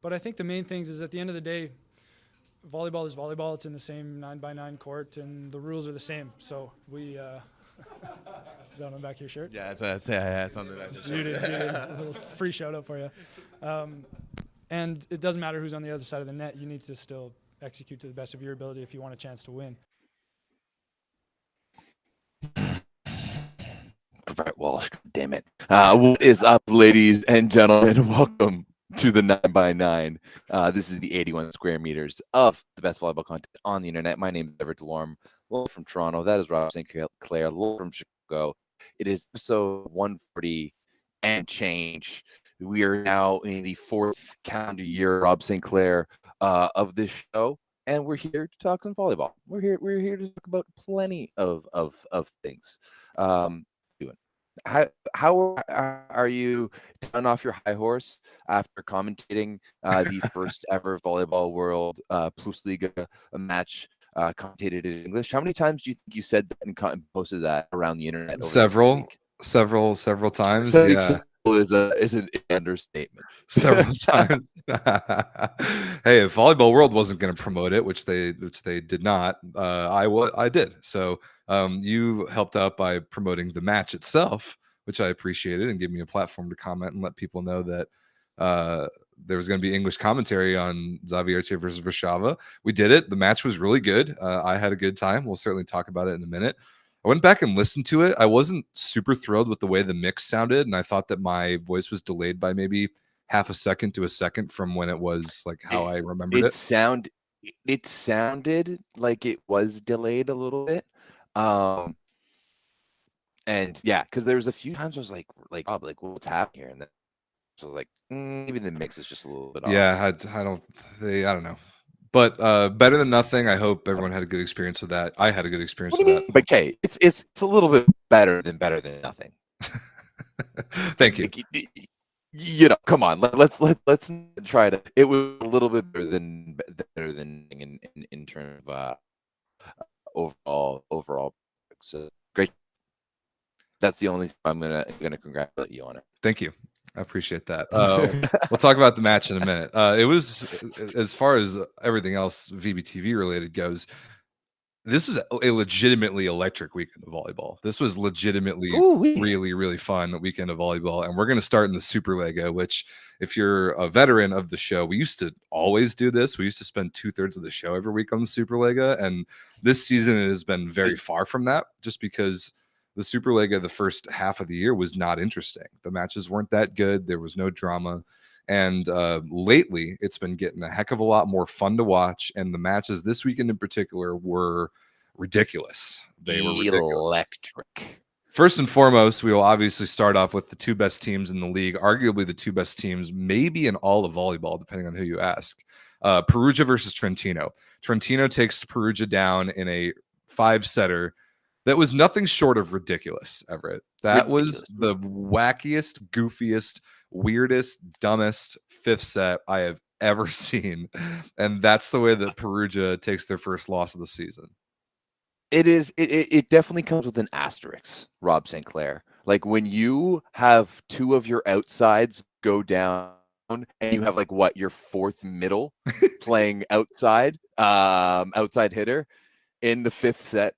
But I think the main things is at the end of the day, volleyball is volleyball. It's in the same 9x9 court, and the rules are the same. So we. Is that on the back of your shirt? Yeah, it's on the back of the shirt. A little free shout out for you. And it doesn't matter who's on the other side of the net. You need to still execute to the best of your ability if you want a chance to win. Brett Walsh, damn it. What is up, ladies and gentlemen? Welcome to the 9x9. This is the 81 square meters of the best volleyball content on the internet. My name is Everett Delorme, live from Toronto. That is Rob St. Clair, live from Chicago. It is episode 140 and change. We are now in the fourth calendar year, Rob St. Clair, of this show, and we're here to talk some volleyball. We're here to talk about plenty of things. How are you down off your high horse after commentating the first ever Volleyball World PlusLiga match commentated in English? How many times do you think you said that and posted that around the internet? Several times. So yeah, is an understatement. several times. Hey, if Volleyball World wasn't going to promote it, which they did not, I did. So you helped out by promoting the match itself, which I appreciated, and gave me a platform to comment and let people know that there was going to be English commentary on Zawiercie versus Warsaw. We did it. The match was really good. I had a good time. We'll certainly talk about it in a minute. I went back and listened to it. I wasn't super thrilled with the way the mix sounded, and I thought that my voice was delayed by maybe half a second to a second from when it was like how I remembered it. It sounded like it was delayed a little bit. And yeah, because there was a few times I was like, what's happening here? And then I was like, maybe the mix is just a little bit off. Yeah, I don't know. But better than nothing. I hope everyone had a good experience with that. I had a good experience with that. But okay, it's a little bit better than nothing. Thank you. You know, come on, let's try to. It was a little bit better than in terms of overall. So great. That's the only thing I'm gonna congratulate you on it. Thank you. I appreciate that. We'll talk about the match in a minute. It was, as far as everything else VBTV related goes, this was a legitimately electric weekend of volleyball. This was legitimately really, really fun weekend of volleyball. And we're going to start in the Superlega, which, if you're a veteran of the show, we used to always do this. We used to spend 2/3 of the show every week on the Superlega. And this season it has been very far from that, just because the Superlega, the first half of the year, was not interesting. The matches weren't that good. There was no drama. And lately, it's been getting a heck of a lot more fun to watch. And the matches this weekend in particular were ridiculous. They were ridiculous. Electric. First and foremost, we will obviously start off with the two best teams in the league, arguably the two best teams, maybe in all of volleyball, depending on who you ask. Perugia versus Trentino. Trentino takes Perugia down in a 5-setter. That was nothing short of ridiculous, Everett. That was the wackiest, goofiest, weirdest, dumbest 5th set I have ever seen. And that's the way that Perugia takes their first loss of the season. It definitely comes with an asterisk, Rob St. Clair. Like when you have two of your outsides go down and you have your 4th middle playing outside hitter in the 5th set,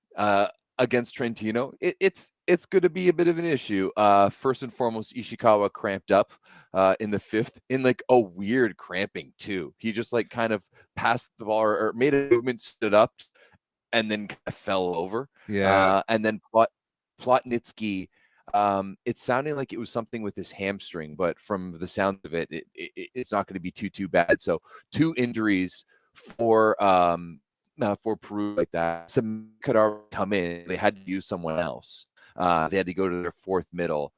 against Trentino, it's going to be a bit of an issue. First and foremost, Ishikawa cramped up in the 5th in a weird cramping too. He just kind of passed the ball or made a movement, stood up, and then kind of fell over. Yeah. And then Plotnitsky, it sounded like it was something with his hamstring, but from the sound of it, it's not going to be too bad. So 2 injuries for Peru like that. Some could already come in. They had to use someone else. They had to go to their 4th middle,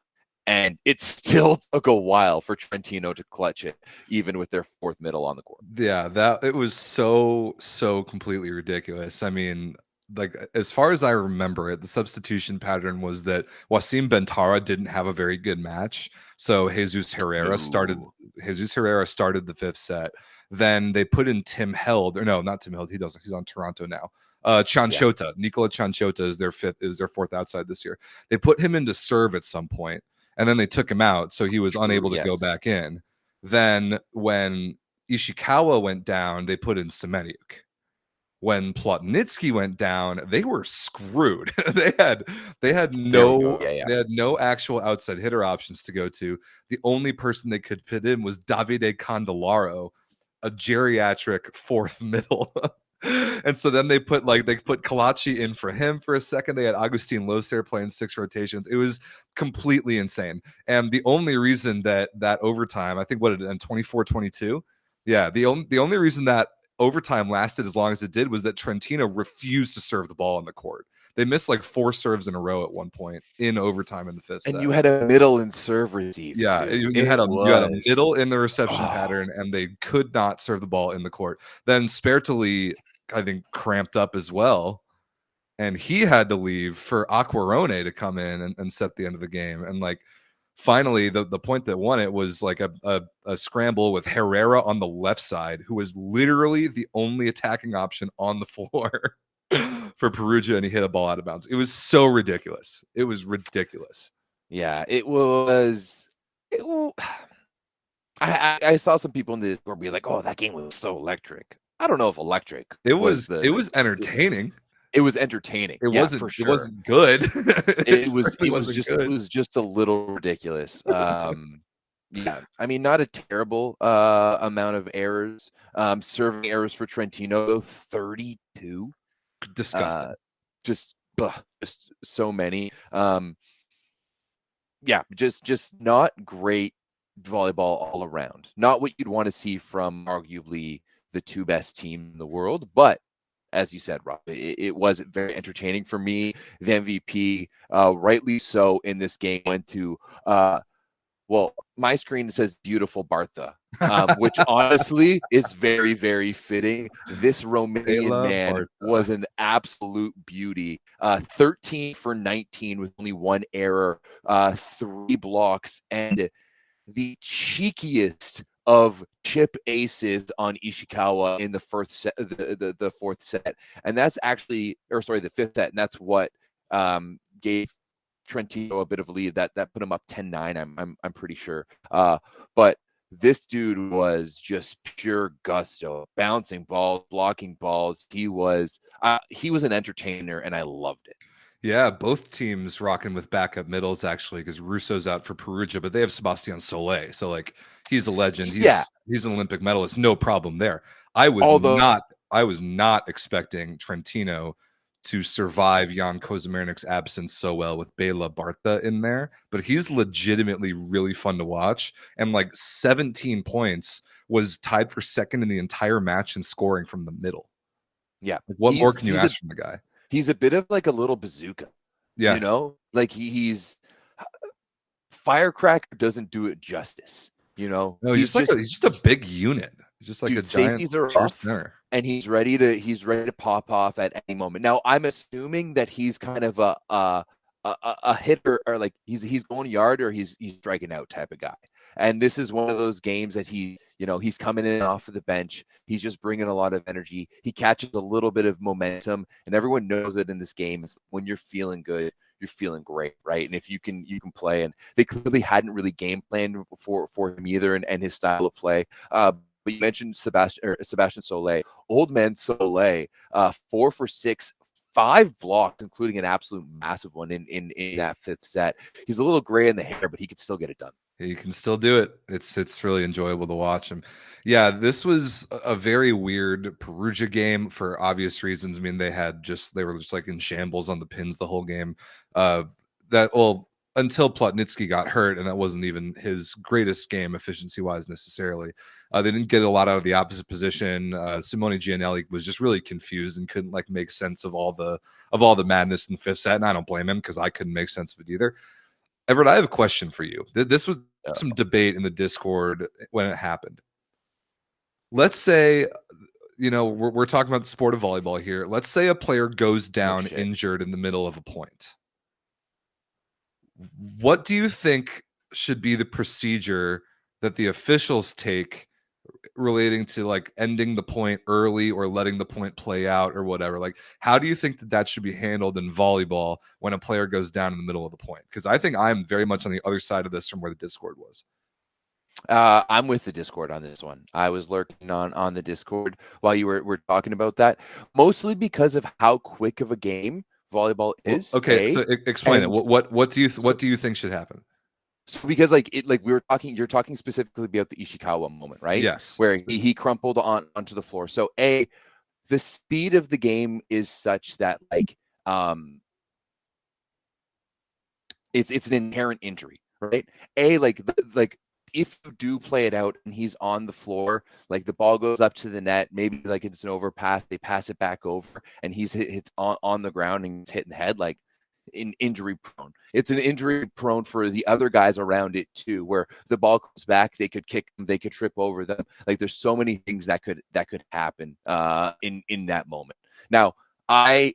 and it still took a while for Trentino to clutch it, even with their 4th middle on the court. Yeah, it was so completely ridiculous. I mean, as far as I remember it, the substitution pattern was that Wasim Bentara didn't have a very good match, so Jesus Herrera started the 5th set. Then they put in Tim Held, or no, not Tim Held. He's on Toronto now. Chanchota, Nikola Chanchota is their 4th outside this year. They put him into serve at some point, and then they took him out, so he was unable to go back in. Then when Ishikawa went down, they put in Semeniuk. When Plotnitsky went down, they were screwed. they had no actual outside hitter options to go to. The only person they could put in was Davide Candelaro, a geriatric fourth middle. And so then they put Kalachi in for him for a second. They had Agustin Loser playing 6 rotations. It was completely insane. And the only reason that overtime, I think what it ended 24-22. Yeah, the only reason that overtime lasted as long as it did was that Trentino refused to serve the ball on the court. They missed like 4 serves in a row at one point in overtime in the 5th set. And you had a middle and serve receive. Yeah, too. you had a middle in the reception pattern, and they could not serve the ball in the court. Then Spertoli, I think, cramped up as well, and he had to leave for Acquarone to come in and set the end of the game. And like, finally, the point that won it was like a scramble with Herrera on the left side, who was literally the only attacking option on the floor for Perugia, and he hit a ball out of bounds. It was so ridiculous. It was ridiculous. Yeah, it was. I saw some people in the Discord be like, "Oh, that game was so electric." I don't know if electric. It was entertaining. It was entertaining. It wasn't. For sure. It wasn't good. It was just a little ridiculous. Yeah, I mean, not a terrible amount of errors. Serving errors for Trentino, 32. Disgusting. Just so many. Yeah, just not great volleyball all around. Not what you'd want to see from arguably the 2 best teams in the world, but as you said, Rob, it was very entertaining for me. The MVP, rightly so, in this game went to, well, my screen says beautiful Bartha, which honestly is very, very fitting. This Romanian man Bartha was an absolute beauty. 13 for 19 with only 1 error, 3 blocks, and the cheekiest of chip aces on Ishikawa in the first set, the 4th set, and that's actually, or sorry, the 5th set, and that's what gave Trentino a bit of a lead. That put him up 10-9. I'm pretty sure. But this dude was just pure gusto, bouncing balls, blocking balls. He was an entertainer, and I loved it. Yeah, both teams rocking with backup middles, actually, because Russo's out for Perugia, but they have Sebastian Solé. So, like, he's a legend. He's an Olympic medalist. No problem there. I was not expecting Trentino to survive Jan Kozemernik's absence so well with Bela Bartha in there, but he's legitimately really fun to watch. And like 17 points, was tied for 2nd in the entire match in scoring from the middle. Yeah. Like, what more can you ask from the guy? He's a bit of like a little bazooka. Yeah. You know, like he's firecracker doesn't do it justice. You know, no, he's just a big unit. He's just like a giant center. And he's ready to pop off at any moment. Now, I'm assuming that he's kind of a hitter, or like he's going yard or he's striking out type of guy. And this is one of those games that he's coming in off of the bench. He's just bringing a lot of energy. He catches a little bit of momentum, and everyone knows that in this game, when you're feeling good, you're feeling great, right? And if you can play, and they clearly hadn't really game planned for him either, and his style of play. But you mentioned Sebastian Solé, old man Solé, 4 for 6. 5 blocks, including an absolute massive one in that 5th set. He's a little gray in the hair, but he could still get it done. You can still do it. It's really enjoyable to watch him. Yeah, this was a very weird Perugia game for obvious reasons. I mean, they were just like in shambles on the pins the whole game. Until Plotnitsky got hurt, and that wasn't even his greatest game efficiency-wise necessarily. They didn't get a lot out of the opposite position. Simone Gianelli was just really confused and couldn't like make sense of all the madness in the 5th set, and I don't blame him because I couldn't make sense of it either. Everett, I have a question for you. This was some debate in the Discord when it happened. Let's say, we're talking about the sport of volleyball here. Let's say a player goes down injured in the middle of a point. What do you think should be the procedure that the officials take relating to like ending the point early or letting the point play out or whatever? Like, how do you think that should be handled in volleyball when a player goes down in the middle of the point? Because I think I'm very much on the other side of this from where the Discord was. I'm with the Discord on this one. I was lurking on the Discord while you were talking about that, mostly because of how quick of a game volleyball is. Okay, so explain it. And What do you so, what do you think should happen? so because like we were talking, you're talking specifically about the Ishikawa moment, right? Yes. Where he crumpled onto the floor. So the speed of the game is such that like it's an inherent injury, right? Like if you do play it out and he's on the floor, like the ball goes up to the net, maybe like it's an overpass, they pass it back over, and he's hits on the ground and he's hitting the head, like injury prone. It's an injury prone for the other guys around it too, where the ball comes back, they could kick them, they could trip over them. Like there's so many things that could happen in that moment. Now, I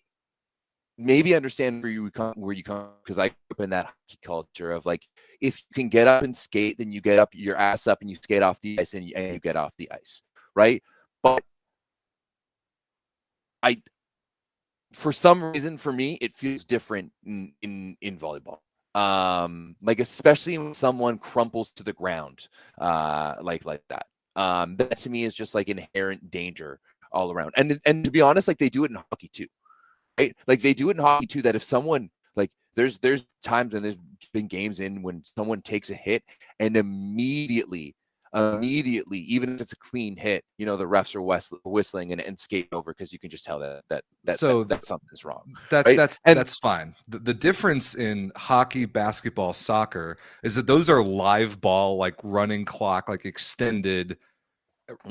maybe understand where you come because I grew up in that hockey culture of like, if you can get up and skate, then you get up your ass up and you skate off the ice and you get off the ice, right? But for some reason, for me, it feels different in volleyball. Like especially when someone crumples to the ground, like that. That to me is just like inherent danger all around. And to be honest, like they do it in hockey too. Right? Like they do it in hockey too, that if someone like there's times when there's been games in when someone takes a hit and immediately, even if it's a clean hit, you know, the refs are whistling and skate over because you can just tell that something's wrong. Right? That's fine. The difference in hockey, basketball, soccer is that those are live ball, like running clock, like extended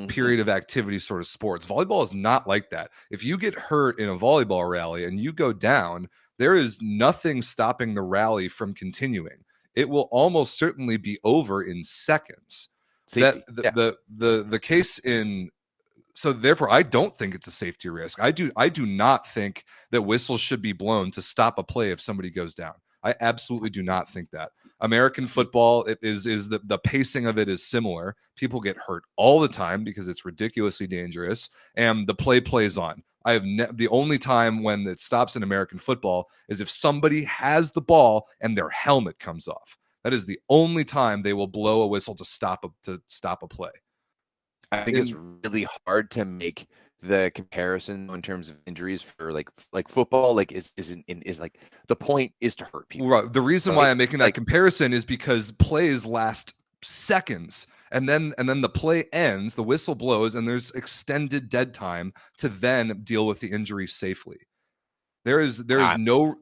period of activity sort of sports. Volleyball is not like that. If you get hurt in a volleyball rally and you go down, there is nothing stopping the rally from continuing. It will almost certainly be over in seconds. Safety. The case in so therefore I don't think it's a safety risk. I do not think that whistles should be blown to stop a play if somebody goes down. I absolutely do not think that. American football is the pacing of it is similar. People get hurt all the time because it's ridiculously dangerous, and the play plays on. I have the only time when it stops in American football is if somebody has the ball and their helmet comes off. That is the only time they will blow a whistle to stop a play. I think it's really hard to make the comparison in terms of injuries for like football, like is like the point is to hurt people. Right. The reason why I'm making that comparison is because plays last seconds and then the play ends, the whistle blows, and there's extended dead time to then deal with the injury safely. There is no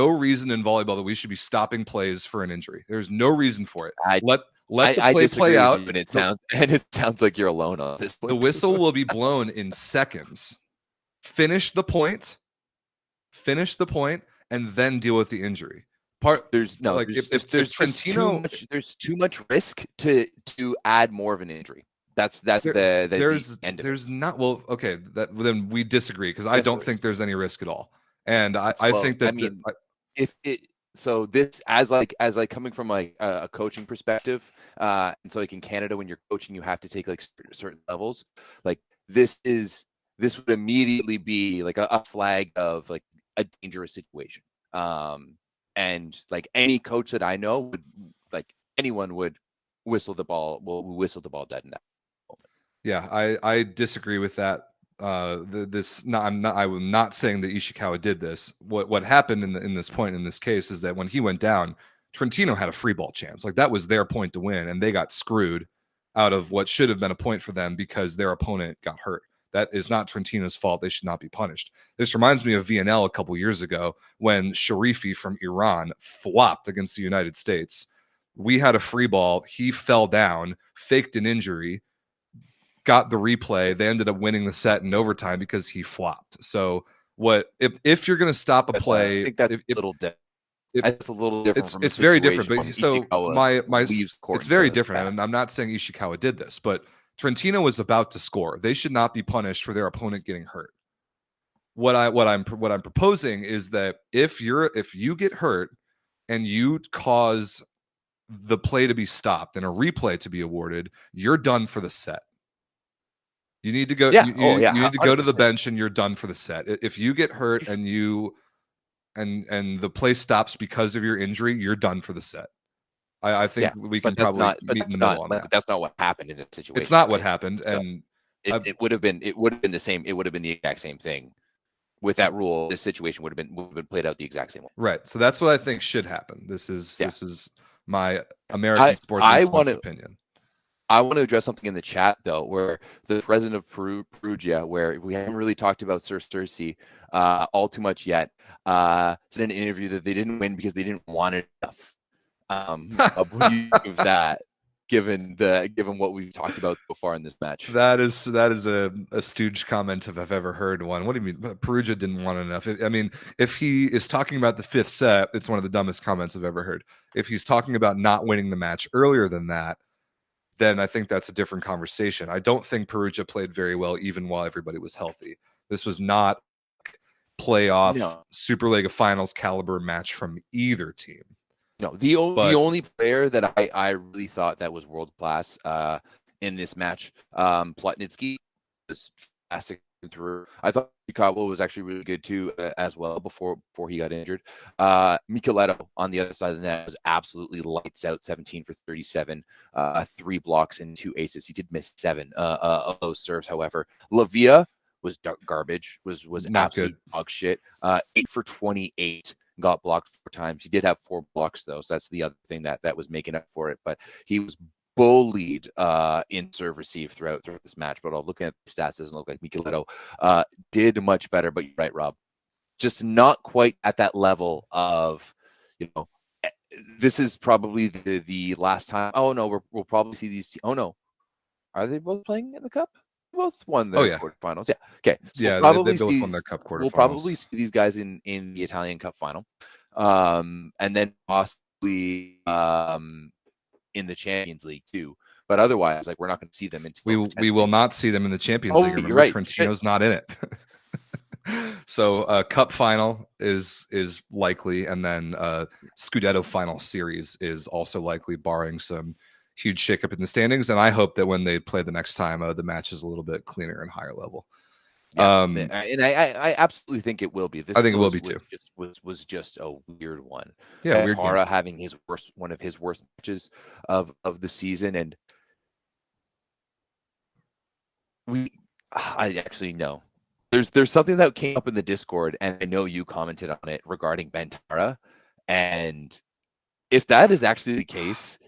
reason in volleyball that we should be stopping plays for an injury. There's no reason for it. Let the play play out. And it sounds like you're alone on this point. The whistle will be blown in seconds. Finish the point, and then deal with the injury. There's Trentino, there's too much risk to add more of an injury. That's the end of there's it. Not well. Okay, then we disagree because I don't think there's any risk at all. And I think that so this as coming from like a coaching perspective, and so like in Canada when you're coaching you have to take like certain levels. Like this would immediately be like a flag of like a dangerous situation. And like any coach that I know would anyone would whistle the ball dead in that moment. Yeah, I disagree with that. I'm not saying that Ishikawa did this. What happened in this case is that when he went down, Trentino had a free ball chance. Like that was their point to win, and they got screwed out of what should have been a point for them because their opponent got hurt. That is not Trentino's fault. They should not be punished. This reminds me of VNL a couple years ago when Sharifi from Iran flopped against the United States. We had a free ball. He fell down, faked an injury, got the replay. They ended up winning the set in overtime because he flopped. So if you're going to stop a play, I think that's a little different. It's a little different. It's very different. But so it's very different. And I'm not saying Ishikawa did this, but Trentino was about to score. They should not be punished for their opponent getting hurt. What I'm proposing is that if you get hurt and you cause the play to be stopped and a replay to be awarded, you're done for the set. You need to go. Yeah. You need to go to the bench, and you're done for the set. If you get hurt and the play stops because of your injury, you're done for the set. I think we can probably meet in the middle on that. But that's not what happened in this situation. It's not what happened, So and it would have been the same. It would have been the exact same thing. With that rule, this situation would have been played out the exact same way. Right. So that's what I think should happen. This is my American sports opinion. I want to address something in the chat though, where the president of Perugia, where we haven't really talked about Cersei all too much yet, said in an interview that they didn't win because they didn't want it enough. What do you think of that? Given what we've talked about so far in this match, that is a stooge comment if I've ever heard one. What do you mean Perugia didn't want enough? I mean, if he is talking about the fifth set, it's one of the dumbest comments I've ever heard. If he's talking about not winning the match earlier than that, then I think that's a different conversation. I don't think Perugia played very well even while everybody was healthy. This was not playoff Superlega finals caliber match from either team. No, the only player that I really thought that was world class in this match, Plotnitsky, was fantastic through. I thought Chicago was actually really good too as well before he got injured. Micheletto on the other side of the net was absolutely lights out, 17 for 37, 3 blocks and 2 aces. He did miss 7 of those serves, however. Lavia was garbage, was not absolute good. dog shit. 8 for 28. Got blocked 4 times. He did have 4 blocks though, so that's the other thing that was making up for it. But he was bullied in serve receive throughout this match. But looking at the stats, doesn't look like Micheletto did much better. But you're right, Rob, just not quite at that level of, this is probably the last time. Oh no, we'll probably see these. Oh no, are they both playing in the cup? Both won their quarterfinals. Yeah. Okay. So they both won their cup quarterfinals. We'll probably see these guys in the Italian Cup final, and then possibly in the Champions League too. But otherwise, we're not going to see them until we will not see them in the Champions League. Remember, you're right. Trentino's not in it. So cup final is likely, and then Scudetto final series is also likely, barring some huge shakeup in the standings. And I hope that when they play the next time, the match is a little bit cleaner and higher level. Yeah, and I absolutely think it will be. I think it will be too. Was just a weird one. Yeah, weird. Hara having one of his worst matches of the season, and I actually know there's something that came up in the Discord, and I know you commented on it regarding Bantara, and if that is actually the case,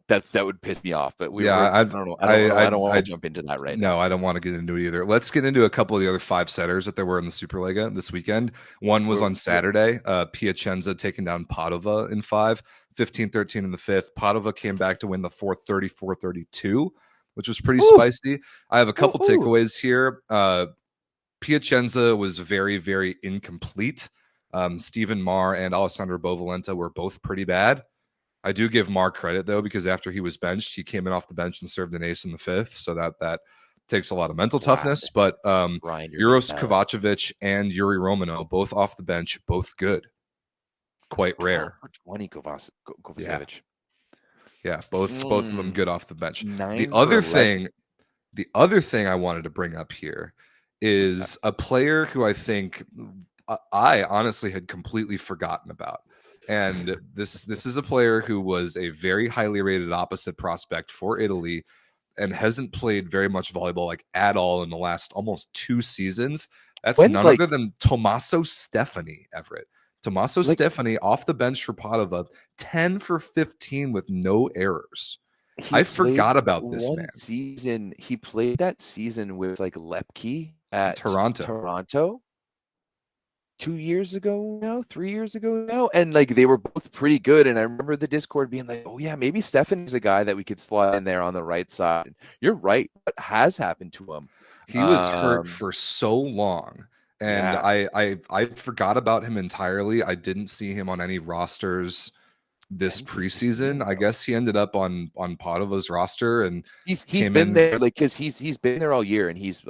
that would piss me off. But I don't know. I don't want to jump into that right now. No, I don't want to get into it either. Let's get into a couple of the other 5 setters that there were in the Superlega this weekend. One was on Saturday. Piacenza taking down Padova in 5, 15-13 in the 5th. Padova came back to win the 4th, 34-32, which was pretty spicy. I have a couple takeaways here. Piacenza was very, very incomplete. Stephen Marr and Alessandro Bovalenta were both pretty bad. I do give Mark credit though, because after he was benched, he came in off the bench and served an ace in the 5th. So that takes a lot of mental toughness. But Uros Kovacevic and Yuri Romano, both off the bench, both good. Quite rare. 20 Kovacevic. Yeah, both of them good off the bench. The other thing I wanted to bring up here is a player who I think I honestly had completely forgotten about. And this is a player who was a very highly rated opposite prospect for Italy and hasn't played very much volleyball at all in the last almost 2 seasons. That's none other than Tommaso Stefani, Everett. Tommaso Stefani off the bench for Padova, 10 for 15 with no errors. I forgot about this man. Season he played that season with Lepke at Toronto. 2 years ago now, 3 years ago now, and they were both pretty good. And I remember the Discord being like, "Oh yeah, maybe Stephanie's a guy that we could slot in there on the right side." And you're right. What has happened to him? He was hurt for so long, and I forgot about him entirely. I didn't see him on any rosters this preseason. I guess he ended up on Padova's roster, and he's been there because he's been there all year, and he's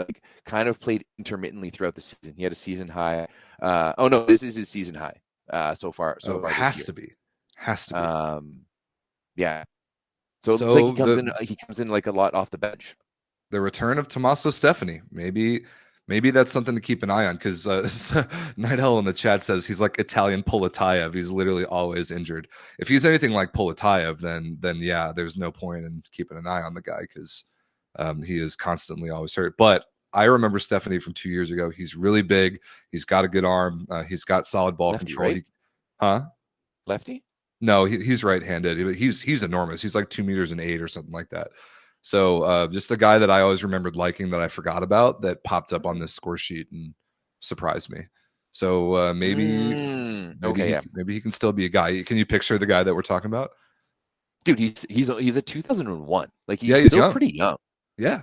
kind of played intermittently throughout the season. He had a season high. Oh no, this is his season high so far. So it has to be. Yeah. So he comes in a lot off the bench. The return of Tommaso Stefani. Maybe Maybe that's something to keep an eye on, because Night Owl in the chat says he's like Italian Politayev. He's literally always injured. If he's anything like Politayev, then yeah, there's no point in keeping an eye on the guy, because he is constantly always hurt. But I remember Stephanie from 2 years ago. He's really big. He's got a good arm. He's got solid ball Lefty, control. right? Lefty? No, he's right-handed. He's enormous. He's like 2 meters and 8 or something like that. So just a guy that I always remembered liking, that I forgot about, that popped up on this score sheet and surprised me. So maybe he can still be a guy. Can you picture the guy that we're talking about? Dude, he's a 2001. Like, he's still young. pretty young. Yeah.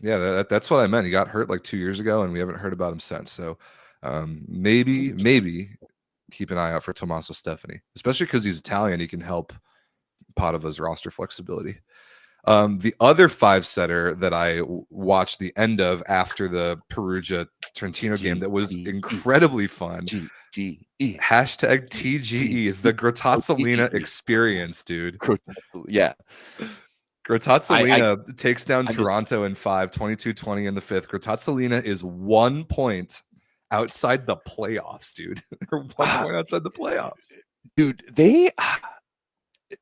Yeah, that's what I meant. He got hurt like 2 years ago, and we haven't heard about him since. So maybe keep an eye out for Tommaso Stefani, especially because he's Italian. He can help Padova's roster flexibility. The other 5-setter that I watched the end of after the Perugia Trentino game that was incredibly fun. Hashtag TGE, the Grottazzolina experience, dude. Yeah. Grottazzolina takes down Toronto in 5, 22-20 in the 5th. Grottazzolina is 1 point outside the playoffs, dude. They're 1 point outside the playoffs. Dude,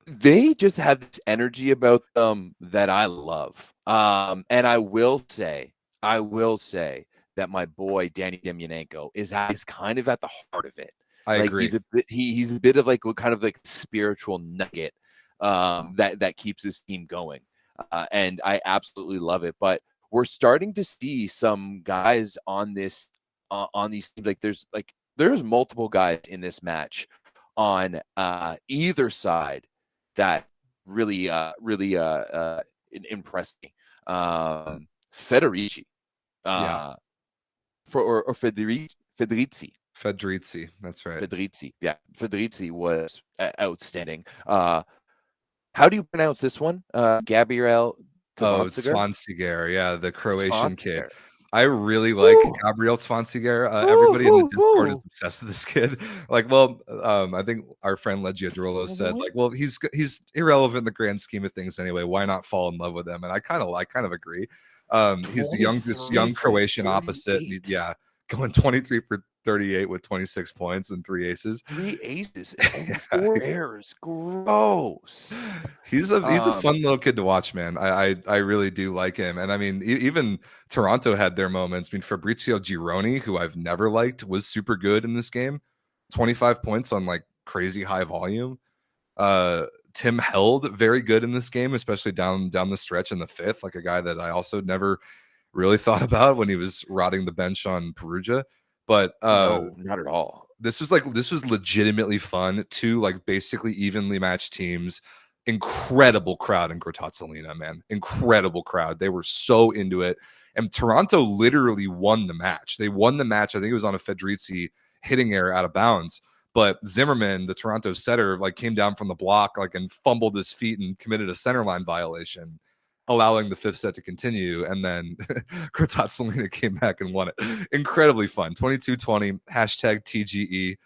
they just have this energy about them that I love. And I will say that my boy Danny Demyanenko is kind of at the heart of it. I agree. He's a bit of like kind of like spiritual nugget that keeps this team going. And I absolutely love it. But we're starting to see some guys on these teams. There's multiple guys in this match on either side that really impressed me. Federici, Federici. That's right. Federici was outstanding. How do you pronounce this one? Gabriel Svansiger. Yeah, the Croatian kid. I really like Gabriel Svansiger. Everybody in the Discord is obsessed with this kid. I think our friend Legia Drolo said, he's irrelevant in the grand scheme of things anyway. Why not fall in love with him? And I kind of agree. He's this young Croatian opposite. Going 23 for 38 with 26 points and 3 aces. 3 aces and 4 errors. Gross. He's a fun little kid to watch, man. I really do like him. And I mean, even Toronto had their moments. I mean, Fabrizio Gironi, who I've never liked, was super good in this game. 25 points on like crazy high volume. Tim Held, very good in this game, especially down the stretch in the 5th, like a guy that I also never really thought about when he was rotting the bench on Perugia. But no, not at all. This was legitimately fun. 2 like basically evenly matched teams. Incredible crowd in Grottazzolina, man. Incredible crowd. They were so into it. And Toronto literally won the match. They won the match. I think it was on a Federici hitting error out of bounds. But Zimmerman, the Toronto setter, came down from the block and fumbled his feet and committed a centerline violation, allowing the 5th set to continue. And then Grottazzolina came back and won it. Incredibly fun. 22-20, hashtag TGE,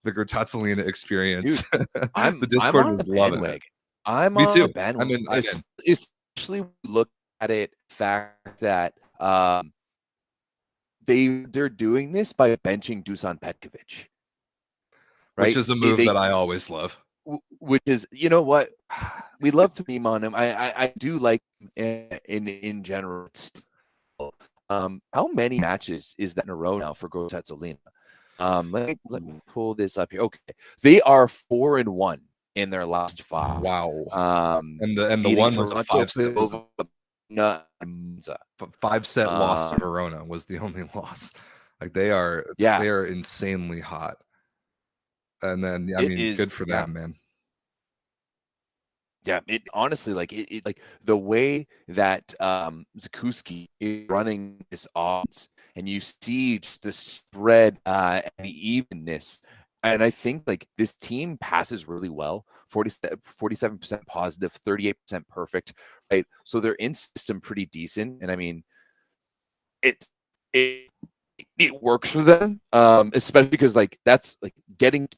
the Grottazzolina experience. Dude, the Discord was loving it. I'm Me on too. the bandwagon. Especially look at it, the fact that they're doing this by benching Dusan Petkovic. Right? Which is a move that I always love. Which is, you know what? We love to meme on him. I do like him in general. How many matches is that in a row now for Grottazzolina? Let me pull this up here. Okay, they are 4-1 in their last 5. Wow. And the one was a 5-set. 5-set loss to Verona was the only loss. They are insanely hot. And then good for them, man. Yeah, it honestly the way that Zakuski is running this offense, and you see just the spread and the evenness. And I think this team passes really well, 47% positive, 38% perfect, right? So they're in system pretty decent. And I mean, it works for them, especially because that's getting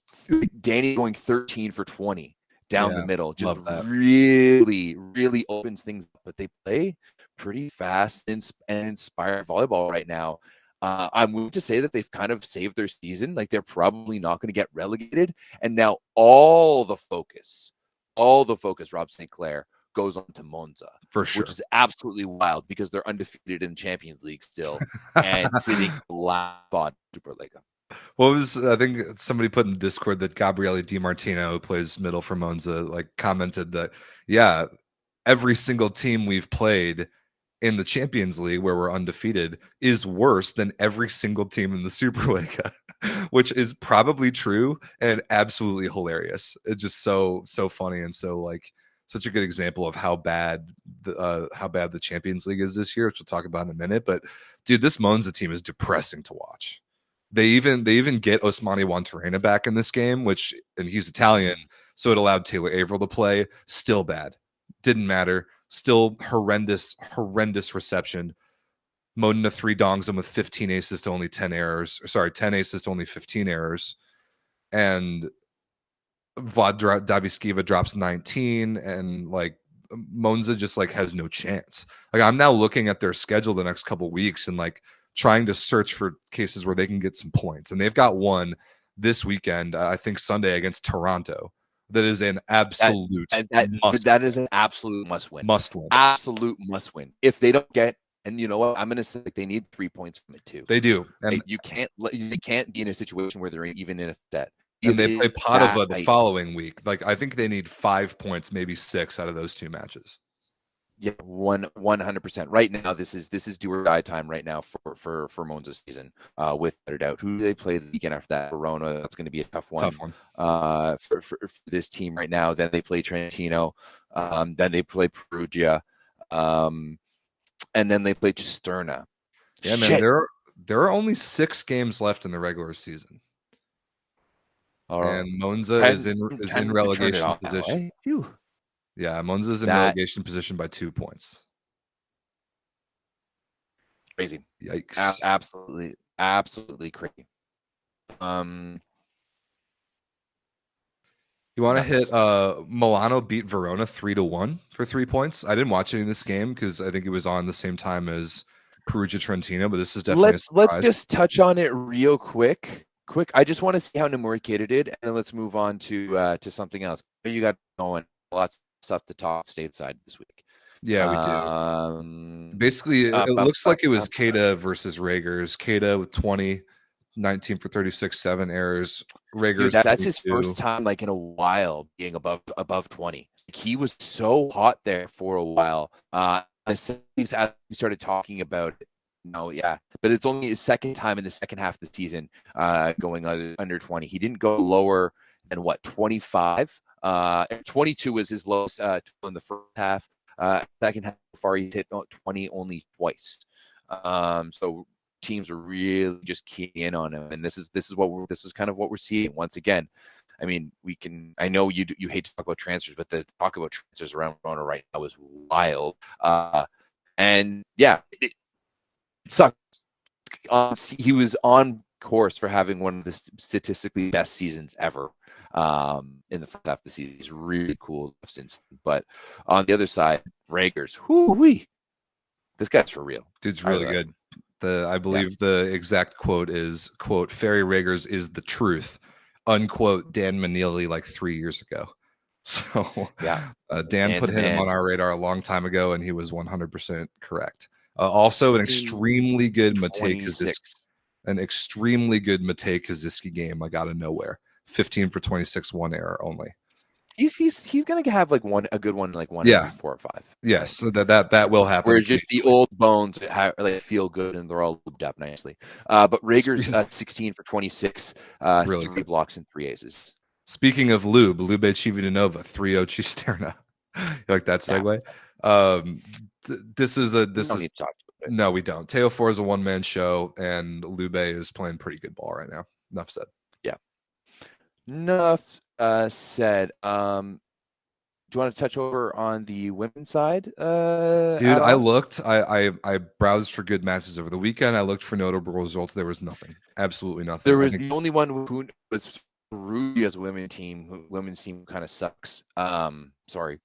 Danny going 13 for 20. down the middle. Just love that. really, really opens things up. But they play pretty fast and inspired volleyball right now. I'm willing to say that they've kind of saved their season. Like, they're probably not going to get relegated. And now all the focus, Rob St. Clair, goes on to Monza, For sure. which is absolutely wild because they're undefeated in Champions League still and sitting last spot Superlega. I think somebody put in Discord that Gabriele Di Martino, who plays middle for Monza, like commented that, yeah, every single team we've played in the Champions League where we're undefeated is worse than every single team in the Superlega, which is probably true and absolutely hilarious. It's just so funny and so like such a good example of how bad the Champions League is this year, which we'll talk about in a minute. But dude, this Monza team is depressing to watch. They even get Osmani Juantorena back in this game, and he's Italian, so it allowed Taylor Averill to play. Still bad. Didn't matter. Still horrendous reception. Modena 3 dongs him with 15 aces to only 10 errors. 10 aces to only 15 errors. And Daviskiva drops 19, and like Monza just like has no chance. Like, I'm now looking at their schedule the next couple weeks and like trying to search for cases where they can get some points. And they've got one this weekend, I think Sunday, against Toronto. That is an absolute that is an absolute must win. Absolute must win. If they don't get, and you know what, I'm going to say they need 3 points from it too. They do. And you can't be in a situation where they're even in a set. And they play Padova the following week. Like, I think they need 5 points, maybe 6 out of those 2 matches. Yeah, 100%. Right now, this is do or die time right now for Monza's season. With no doubt, who do they play the weekend after that? Verona. That's going to be a tough one. For this team right now. Then they play Trentino. Then they play Perugia. And then they play Cisterna. Yeah, man. There are only 6 games left in the regular season. And Monza is in relegation position. Yeah, Monza's in relegation position by 2 points. Crazy. Yikes. Absolutely crazy. You want to hit Milano beat Verona 3-1 for 3 points. I didn't watch any of this game because I think it was on the same time as Perugia Trentino, but this is definitely let's just touch on it real quick. I just want to see how Namoriketa did, and then let's move on to something else. You got going lots of stuff to talk stateside this week. Yeah, we do. Basically, it looks like it was Keita versus Regers. Keita with 20, 19 for 36, 7 errors. Regers, that's his first time like in a while being above 20. He was so hot there for a while. As we started talking about it. No, yeah, but it's only his second time in the second half of the season going under 20. He didn't go lower than 25. 22 was his lowest in the first half. Second half, so far, he hit 20 only twice. So teams are really just keying in on him, and this is kind of what we're seeing once again. I mean, I know you hate to talk about transfers, but the talk about transfers around Verona right now is wild. And yeah, it sucks. He was on course for having one of the statistically best seasons ever in the first half of the season. He's really cool since. But on the other side, Regers, this guy's for real. Dude's really good. I believe the exact quote is, quote, Ferry Regers is the truth, unquote, Dan Manili like 3 years ago. So yeah, Dan put him on our radar a long time ago, and he was 100% correct. Also, an extremely good Matej Kaziski game, like out of nowhere. 15 for 26, 1 error only. He's gonna have like a good one, like 1 every 4 or 5. Yes, so that will happen. Where just the old bones like feel good and they're all looped up nicely. But Regers 16 for 26, really 3 blocks and 3 aces. Speaking of Lube Civitanova 3-0 Cisterna. You like that segue? Yeah. No, we don't. Teo4 is a one-man show, and Lube is playing pretty good ball right now. Enough said. Yeah. Enough said. Do you want to touch over on the women's side? Dude, I looked. I browsed for good matches over the weekend. I looked for notable results. There was nothing. Absolutely nothing. There was the only one who was Perugia's women's team kind of sucks. Sorry.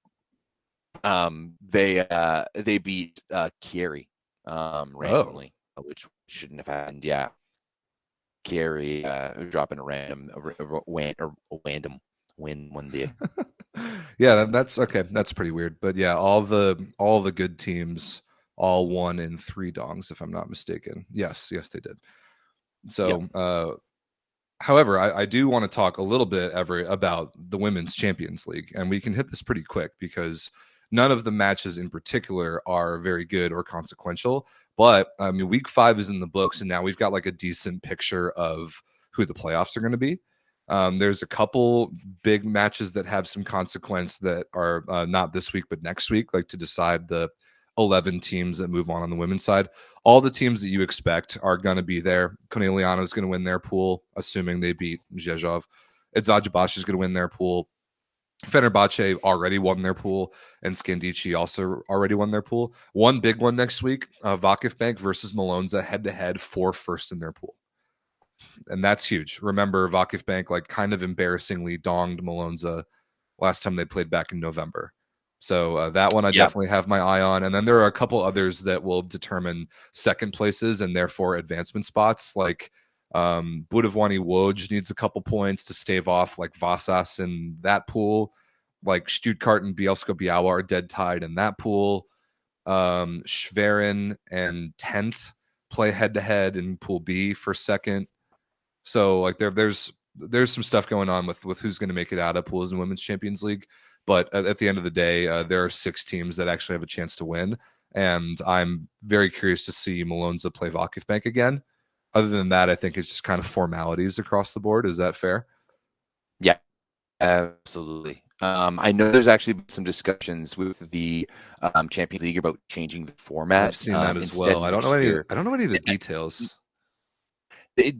They beat Chieri randomly, which shouldn't have happened. Yeah, Chieri dropping a random win one day. Yeah, that's okay. That's pretty weird. But yeah, all the good teams all won in 3 dongs, if I'm not mistaken. Yes, they did. So, however, I do want to talk a little bit, Everett, about the Women's Champions League, and we can hit this pretty quick because none of the matches in particular are very good or consequential. But I mean, week 5 is in the books, and now we've got like a decent picture of who the playoffs are going to be. There's a couple big matches that have some consequence that are not this week, but next week, like to decide the 11 teams that move on the women's side. All the teams that you expect are going to be there. Corneliano is going to win their pool, assuming they beat Zhezhov. Eczacıbaşı is going to win their pool. Fenerbahce already won their pool, and Skandici also already won their pool. One big one next week, Vakifbank versus Malonza head-to-head for first in their pool. And that's huge. Remember, Vakifbank like kind of embarrassingly donged Malonza last time they played back in November. So that one I definitely have my eye on. And then there are a couple others that will determine second places and therefore advancement spots. Like Budowlani Łódź needs a couple points to stave off like Vasas in that pool. Like Stuttgart and Bielsko-Biała are dead tied in that pool. Schwerin and Tent play head-to-head in Pool B for second. So like there's some stuff going on with who's going to make it out of pools in Women's Champions League. But at the end of the day, there are 6 teams that actually have a chance to win. And I'm very curious to see Malonza play Vakifbank again. Other than that, I think it's just kind of formalities across the board. Is that fair? Yeah, absolutely. I know there's actually been some discussions with the Champions League about changing the format. I've seen that as well. I don't know any of the details.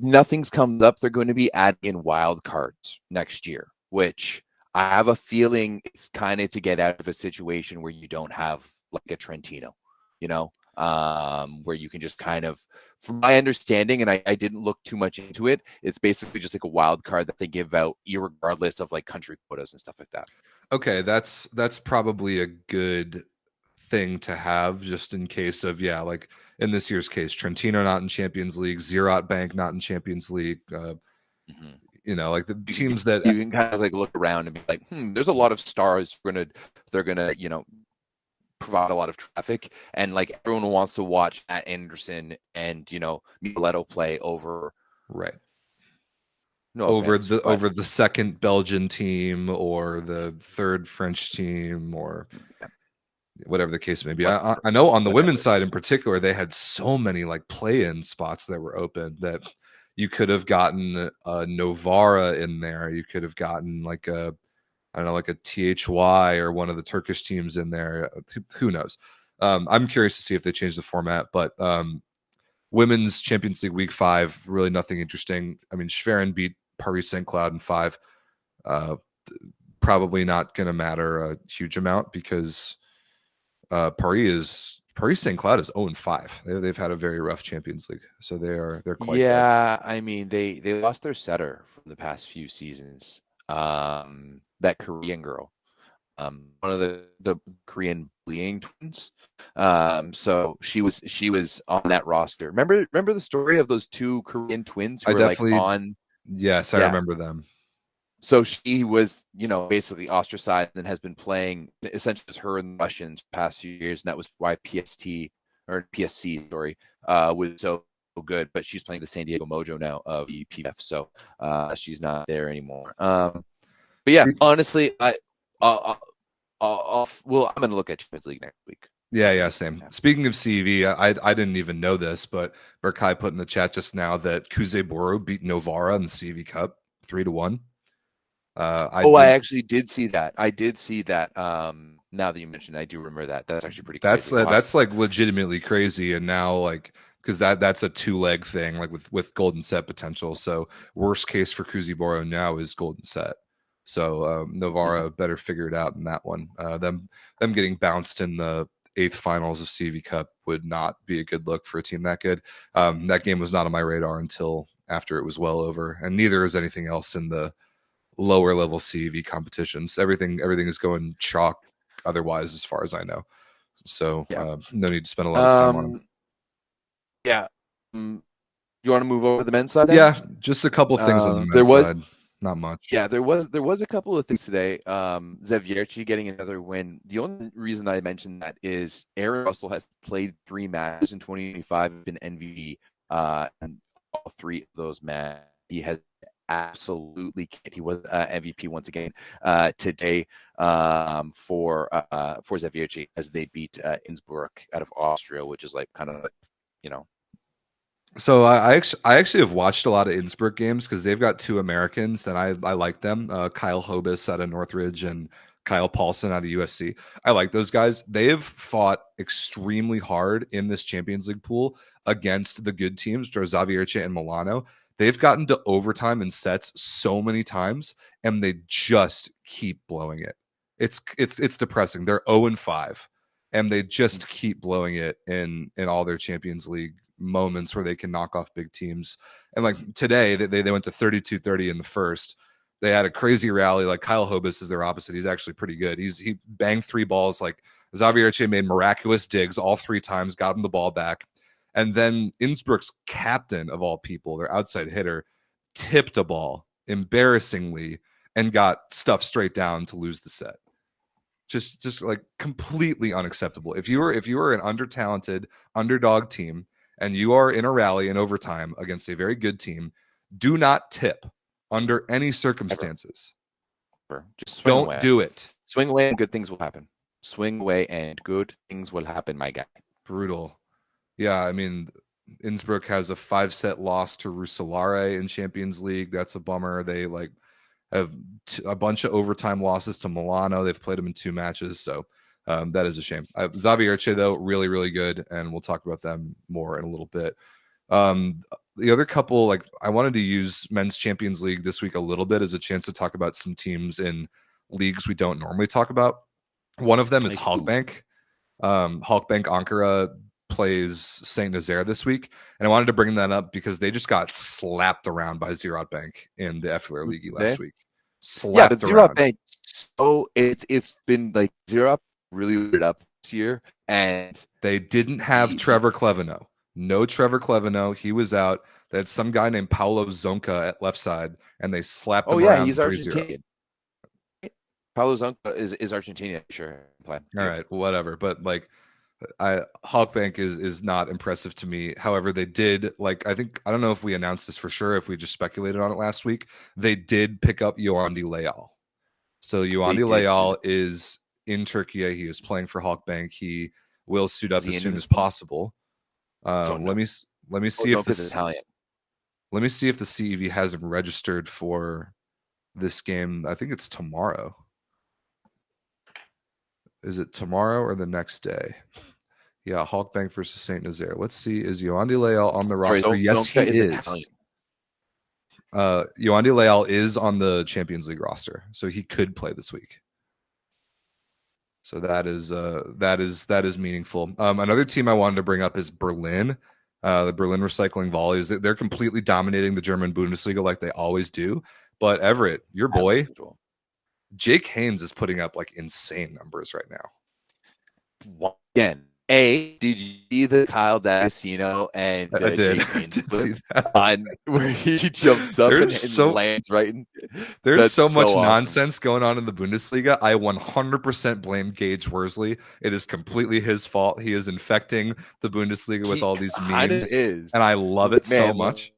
Nothing's come up. They're going to be adding in wild cards next year, which I have a feeling it's kind of to get out of a situation where you don't have like a Trentino, where you can just kind of, from my understanding, and I didn't look too much into it, it's basically just like a wild card that they give out irregardless of like country quotas and stuff like that. Okay, that's probably a good thing to have just in case of, like in this year's case, Trentino not in Champions League, Ziraat Bank not in Champions League, like the teams that you can kind of like look around and be like, there's a lot of stars they're gonna provide a lot of traffic, and like everyone wants to watch Matt Anderson and Mileto play over over the second Belgian team or the third French team or whatever the case may be. I know on the women's side in particular, they had so many like play-in spots that were open that you could have gotten a Novara in there. You could have gotten like a THY or one of the Turkish teams in there. Who knows? I'm curious to see if they change the format, but Women's Champions League week 5, really nothing interesting. I mean, Schwerin beat Paris St. Cloud in 5. Probably not going to matter a huge amount because Paris St. Cloud is 0-5. They've had a very rough Champions League, so they're quite bad. I mean, they lost their setter from the past few seasons. That Korean girl, one of the Korean bullying twins. So she was on that roster. Remember the story of those 2 Korean twins who were like on? Yes, I remember them. So she was, basically ostracized and has been playing essentially as her and the Russians the past few years, and that was why PSC was so good. But she's playing the San Diego Mojo now of the PF, so she's not there anymore. But yeah, honestly, I'm going to look at Champions League next week. Yeah, same. Yeah. Speaking of CEV, I didn't even know this, but Berkay put in the chat just now that Kuzeboro beat Novara in the CEV Cup 3-1. I actually did see that. Now that you mentioned it, I do remember that. That's actually pretty crazy. That's like legitimately crazy. And now like, because that's a 2-leg thing, like with golden set potential. So worst case for Kuzeboro now is golden set. So Novara better figure it out in that one. Them getting bounced in the 8th finals of CEV Cup would not be a good look for a team that good. That game was not on my radar until after it was well over, and neither is anything else in the lower level CEV competitions. Everything is going chalk otherwise, as far as I know. So no need to spend a lot of time on it. Yeah. You want to move over to the men's side then? Yeah, just a couple things on the men's side. Not much. Yeah, there was a couple of things today. Zawiercie getting another win. The only reason I mentioned that is Aaron Russell has played 3 matches in 2025, been MVP, and all 3 of those matches he has absolutely kicked. He was MVP once again today for Zawiercie as they beat Innsbruck out of Austria, which is like kind of So I actually have watched a lot of Innsbruck games because they've got 2 Americans and I like them. Kyle Hobus out of Northridge and Kyle Paulson out of USC. I like those guys. They have fought extremely hard in this Champions League pool against the good teams, Zawiercie and Milano. They've gotten to overtime and sets so many times, and they just keep blowing it. It's depressing. They're 0-5, and they just keep blowing it in all their Champions League moments where they can knock off big teams. And like today, they went to 32-30 in the first. They had a crazy rally. Like Kyle Hobus is their opposite. He's actually pretty good. He banged 3 balls. Like Zawiercie made miraculous digs all 3 times, got him the ball back. And then Innsbruck's captain of all people, their outside hitter, tipped a ball embarrassingly and got stuffed straight down to lose the set. Just like completely unacceptable. If you were an under-talented underdog team and you are in a rally in overtime against a very good team, do not tip under any circumstances. Just don't do it. Swing away and good things will happen. Swing away and good things will happen, my guy. Brutal. Yeah, I mean, Innsbruck has a 5-set loss to Roeselare in Champions League. That's a bummer. They like have a bunch of overtime losses to Milano. They've played them in 2 matches, so that is a shame. Zawiercie, though, really, really good, and we'll talk about them more in a little bit. The other couple, like I wanted to use Men's Champions League this week a little bit as a chance to talk about some teams in leagues we don't normally talk about. One of them is Halkbank. Halkbank Ankara plays St. Nazaire this week, and I wanted to bring that up because they just got slapped around by Ziraat Bank in the Effler League last week. Slapped Ziraat Bank. So it's been like Ziraat really lit up this year, and they didn't have Trevor Cleveno. No Trevor Cleveno. He was out. They had some guy named Paulo Zonka at left side, and they slapped him around. He's Argentinian. Paulo Zonka is Argentinian. Sure. All right, whatever. But like, Halkbank is not impressive to me. However, they did, like, I don't know if we announced this for sure, if we just speculated on it last week. They did pick up Yoandi Leal. So Yoandi Leal is in Turkey. He is playing for Halkbank. He will suit up as soon as possible. Let me see if this Italian. Let me see if the CEV has him registered for this game. I think it's tomorrow. Is it tomorrow or the next day? Yeah, Halkbank versus St. Nazaire. Let's see. Is Yoandi Leal on the roster? Yes, he is. Yoandi Leal is on the Champions League roster, so he could play this week. So that is meaningful. Another team I wanted to bring up is Berlin. The Berlin Recycling Volleys. They're completely dominating the German Bundesliga like they always do. But Everett, your boy, Jake Haynes is putting up like insane numbers right now. Again, did you see the Kyle D'Agostino and I did. Jake Haynes did see that. on where he jumps up and lands right in? There's so much nonsense going on in the Bundesliga. I 100% blame Gage Worsley. It is completely his fault. He is infecting the Bundesliga with all these memes, and I love it so much.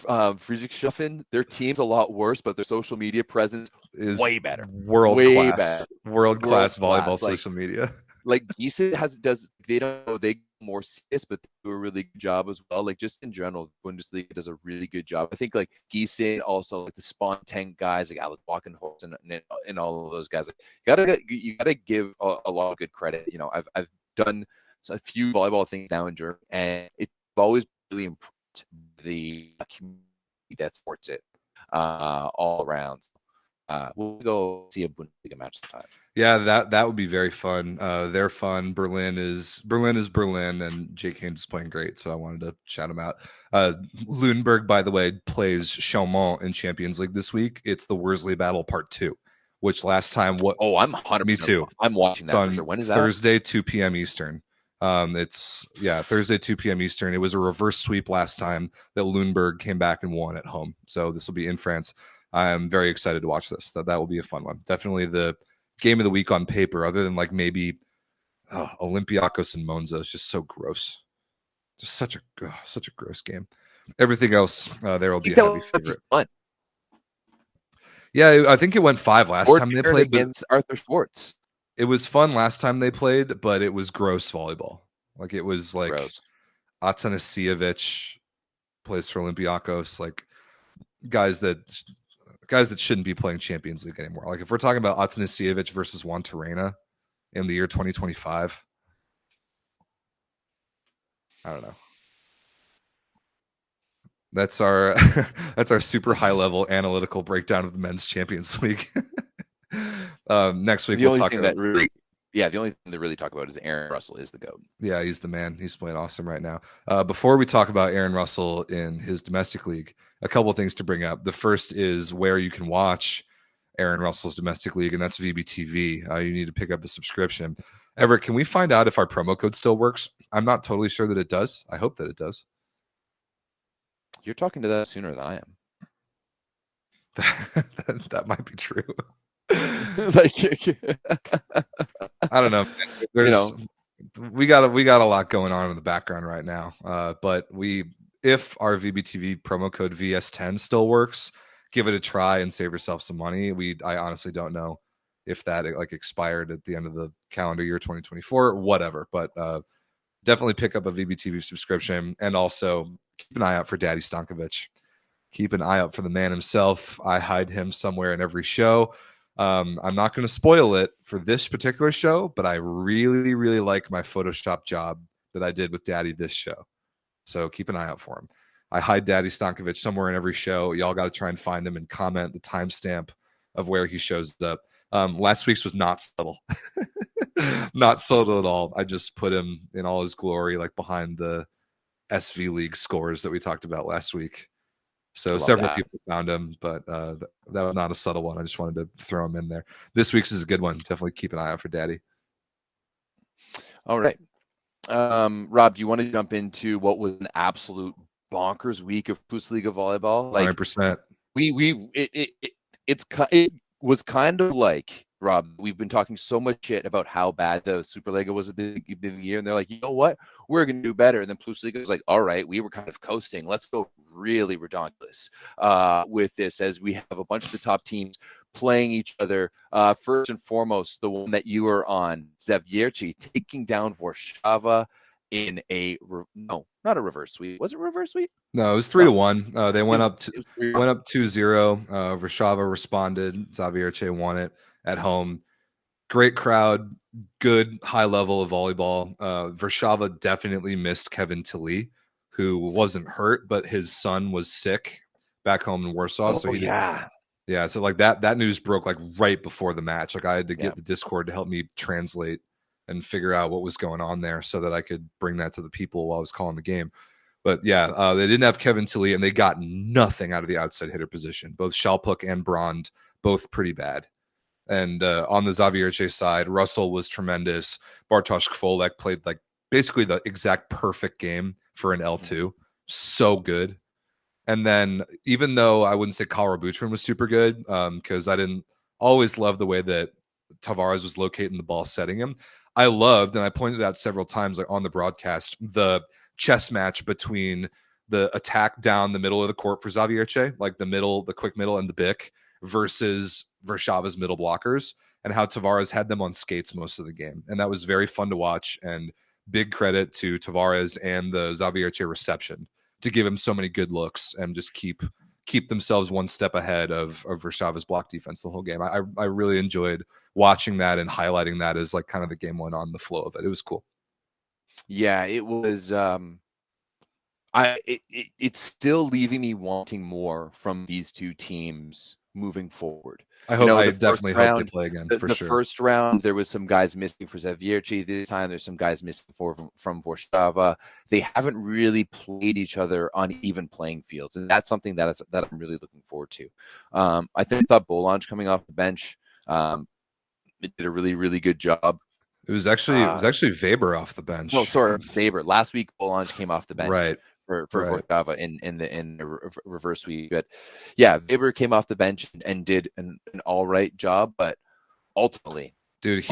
Friedrichshafen, their team's a lot worse, but their social media presence is way better. World class volleyball social media. Like Gießen they more serious, but they do a really good job as well. Like just in general, Bundesliga does a really good job. I think like Gießen, also like the Spontank guys, like Alex Walkenhorst and all of those guys. Like, you gotta give a lot of good credit. You know, I've done a few volleyball things now in Germany, and it's always really impressed the community that supports it all around. we'll go see a Bundesliga match sometime. Yeah, that would be very fun. They're fun. Berlin is Berlin, and Jake Haynes is playing great, so I wanted to shout him out. Lüneburg, by the way, plays Chaumont in Champions League this week. It's the Worsley Battle Part 2, which last time Oh, I'm 100%. Me too. I'm watching It's that on for sure. When is Thursday, 2 p.m. Eastern. Thursday, 2 p.m. Eastern. It was a reverse sweep last time that Lüneburg came back and won at home. So this will be in France. I am very excited to watch this. That will be a fun one. Definitely the game of the week on paper, other than like maybe Olympiacos and Monza. Is just so gross. Just such a gross game. Everything else, there will be a heavy favorite. Fun. Yeah, I think it went 5 last time they played against Arthur Schwartz. It was fun last time they played, but it was gross volleyball. Like it was like Atanasievich plays for Olympiacos, like guys that shouldn't be playing Champions League anymore. Like if we're talking about Atanasievich versus Juan Terena in the year 2025, I don't know. That's our super high level analytical breakdown of the men's Champions League. Next week we'll talk about the only thing to really talk about is Aaron Russell is the GOAT. Yeah, he's the man. He's playing awesome right now. Before we talk about Aaron Russell in his domestic league, a couple of things to bring up. The first is where you can watch Aaron Russell's domestic league, and that's VBTV. You need to pick up a subscription. Everett, can we find out if our promo code still works? I'm not totally sure that it does. I hope that it does. You're talking to that sooner than I am. That might be true. Like, I don't know. We got a lot going on in the background right now. But if our VBTV promo code VS10 still works, give it a try and save yourself some money. I honestly don't know if that like expired at the end of the calendar year 2024 or whatever. But definitely pick up a VBTV subscription, and also keep an eye out for Daddy Stankovic. Keep an eye out for the man himself. I hide him somewhere in every show. I'm not going to spoil it for this particular show, but I really, really like my Photoshop job that I did with Daddy this show. So keep an eye out for him. I hide Daddy Stankovic somewhere in every show. Y'all got to try and find him and comment the timestamp of where he shows up. Last week's was not subtle. Not subtle at all. I just put him in all his glory, like behind the SV League scores that we talked about last week. So several people found him, but that was not a subtle one. I just wanted to throw him in there. This week's is a good one. Definitely keep an eye out for Daddy. All right. Rob, do you want to jump into what was an absolute bonkers week of PlusLiga volleyball? Like 100%. It was kind of like, Rob, we've been talking so much shit about how bad the Superlega was at the beginning of the year, and they're like, you know what? We're going to do better. And then PlusLiga was like, all right, we were kind of coasting. Let's go really redonkulous with this, as we have a bunch of the top teams playing each other. First and foremost, the one that you were on, Zawiercie, taking down Warsaw in not a reverse sweep. Was it reverse sweep? No, it was 3-1. They went up 2-0. Warsaw responded. Zawiercie won it at home. Great crowd, good high level of volleyball. Warsaw definitely missed Kevin Tilly, who wasn't hurt, but his son was sick back home in Warsaw. So so like that news broke like right before the match. Like I had to get the Discord to help me translate and figure out what was going on there so that I could bring that to the people while I was calling the game. But they didn't have Kevin Tilly, and they got nothing out of the outside hitter position. Both Schalpuk and Brond, both pretty bad. And on the Zawiercie side, Russell was tremendous. Bartosz Kfolek played like basically the exact perfect game for an L2. So good. And then even though I wouldn't say Kara Butrin was super good, because I didn't always love the way that Tavares was locating the ball, setting him. I loved, and I pointed out several times like on the broadcast, the chess match between the attack down the middle of the court for Zawiercie, like the quick middle and the Bic, versus Warszawa's middle blockers, and how Tavares had them on skates most of the game. And that was very fun to watch, and big credit to Tavares and the Zawiercie reception to give him so many good looks and just keep themselves one step ahead of Warszawa's block defense the whole game. I really enjoyed watching that and highlighting that as like kind of the game went on, the flow of it. It was cool. Yeah, it was. It's still leaving me wanting more from these two teams moving forward. I hope. I The definitely first hope they round, play again for the sure. first round, there was some guys missing for Zawiercie. This time, there's some guys missing from Warsaw. They haven't really played each other on even playing fields, and that's something that I'm really looking forward to. I thought Bolange coming off the bench, it did a really, really good job. It was actually Weber off the bench. No, sorry, Weber. Last week, Bolange came off the bench. Right. For Right. Warsaw in the reverse sweep. But yeah, Weber came off the bench and did an all right job, but ultimately, Dude,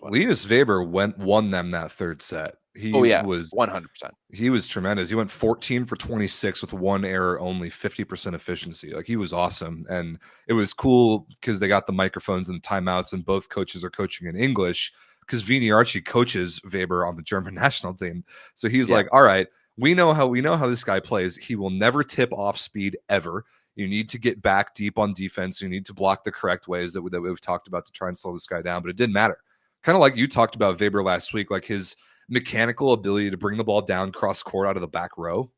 Linus Weber won them that third set. He was 100%. He was tremendous. He went 14 for 26 with one error, only 50% efficiency. Like, he was awesome. And it was cool because they got the microphones and the timeouts, and both coaches are coaching in English because Zawiercie coaches Weber on the German national team. So he was like, all right, we know how this guy plays. He will never tip off speed ever. You need to get back deep on defense. You need to block the correct ways that we've talked about to try and slow this guy down. But it didn't matter. Kind of like you talked about Weber last week, like his mechanical ability to bring the ball down cross court out of the back row,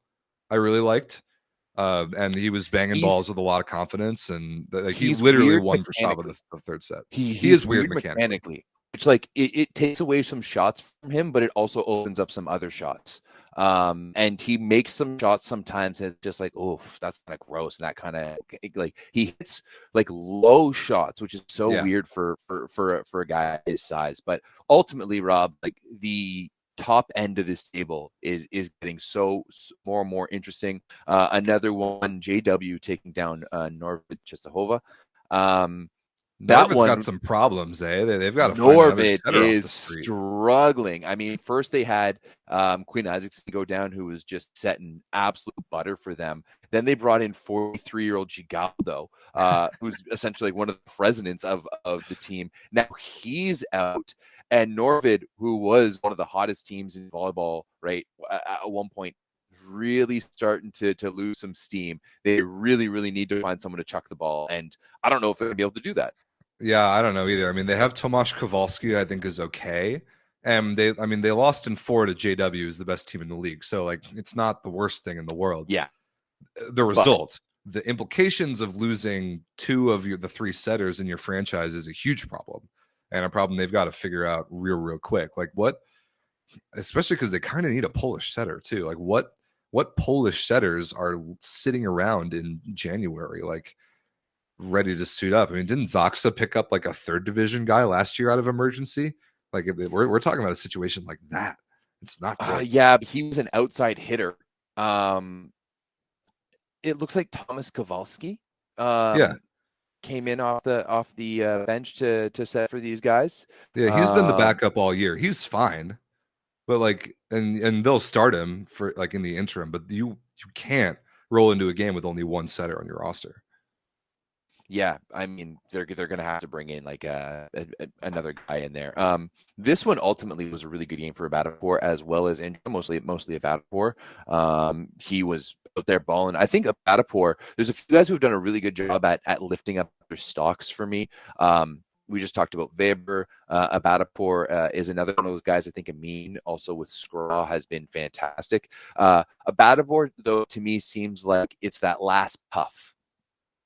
I really liked. And he was banging balls with a lot of confidence. And he literally won for Shaba the third set. He is weird mechanically. It's like it takes away some shots from him, but it also opens up some other shots. And he makes some shots sometimes that's just like, oh, that's kind of gross. And that kind of like he hits like low shots, which is so weird for a guy his size. But ultimately, Rob, like the top end of this table is getting so more and more interesting. Another one, JW taking down Norvid Czestochowa. Norvid's got some problems, eh? They've got to find Norvid is struggling. I mean, first they had Quinn Isaacson go down, who was just setting absolute butter for them. Then they brought in 43-year-old Gigaldo, who's essentially one of the presidents of the team. Now he's out. And Norvid, who was one of the hottest teams in volleyball, right, at one point, really starting to lose some steam. They really, really need to find someone to chuck the ball. And I don't know if they're going to be able to do that. Yeah, I don't know either. I mean, they have Tomasz Kowalski, I think, is okay. And they lost in 4 to JW, who's the best team in the league. So, like, it's not the worst thing in the world. Yeah. The result, the implications of losing 2 of the 3 setters in your franchise is a huge problem. And a problem they've got to figure out real quick. Like, what, especially because they kind of need a Polish setter too. Like, what Polish setters are sitting around in January, like, ready to suit up? I mean, didn't Zaksa pick up like a 3rd division guy last year out of emergency? Like, we're talking about a situation like that. It's not good. Yeah, but he was an outside hitter. It looks like Tomasz Kowalski came in off the bench to set for these guys. Yeah, he's been the backup all year. He's fine. But like, and they'll start him for like in the interim, but you can't roll into a game with only 1 setter on your roster. Yeah, I mean they're going to have to bring in like another guy in there. This one ultimately was a really good game for Abadapur as well as Indra, mostly Abadapur. He was out there balling. I think Abadapur, there's a few guys who have done a really good job at lifting up their stocks for me. We just talked about Weber. Abadapur is another one of those guys. I think Amin also with Scraw has been fantastic. Abadapur, though, to me seems like it's that last puff.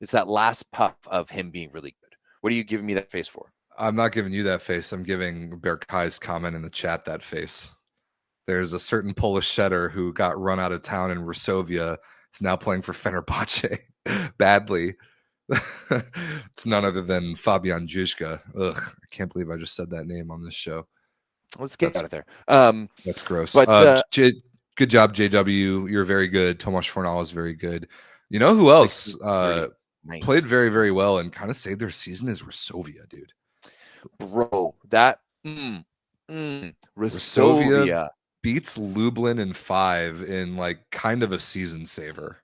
It's that last puff of him being really good. What are you giving me that face for? I'm not giving you that face. I'm giving Berkai's comment in the chat that face. There's a certain Polish setter who got run out of town in Warsaw. Is now playing for Fenerbahce badly. It's none other than Fabian Žižka. Ugh, I can't believe I just said that name on this show. Let's get out of there. That's gross. But good job, JW. You're very good. Tomasz Fornal is very good. You know who else played very, very well and kind of saved their season is Resovia, dude. Bro, that Resovia beats Lublin in 5 in like kind of a season saver.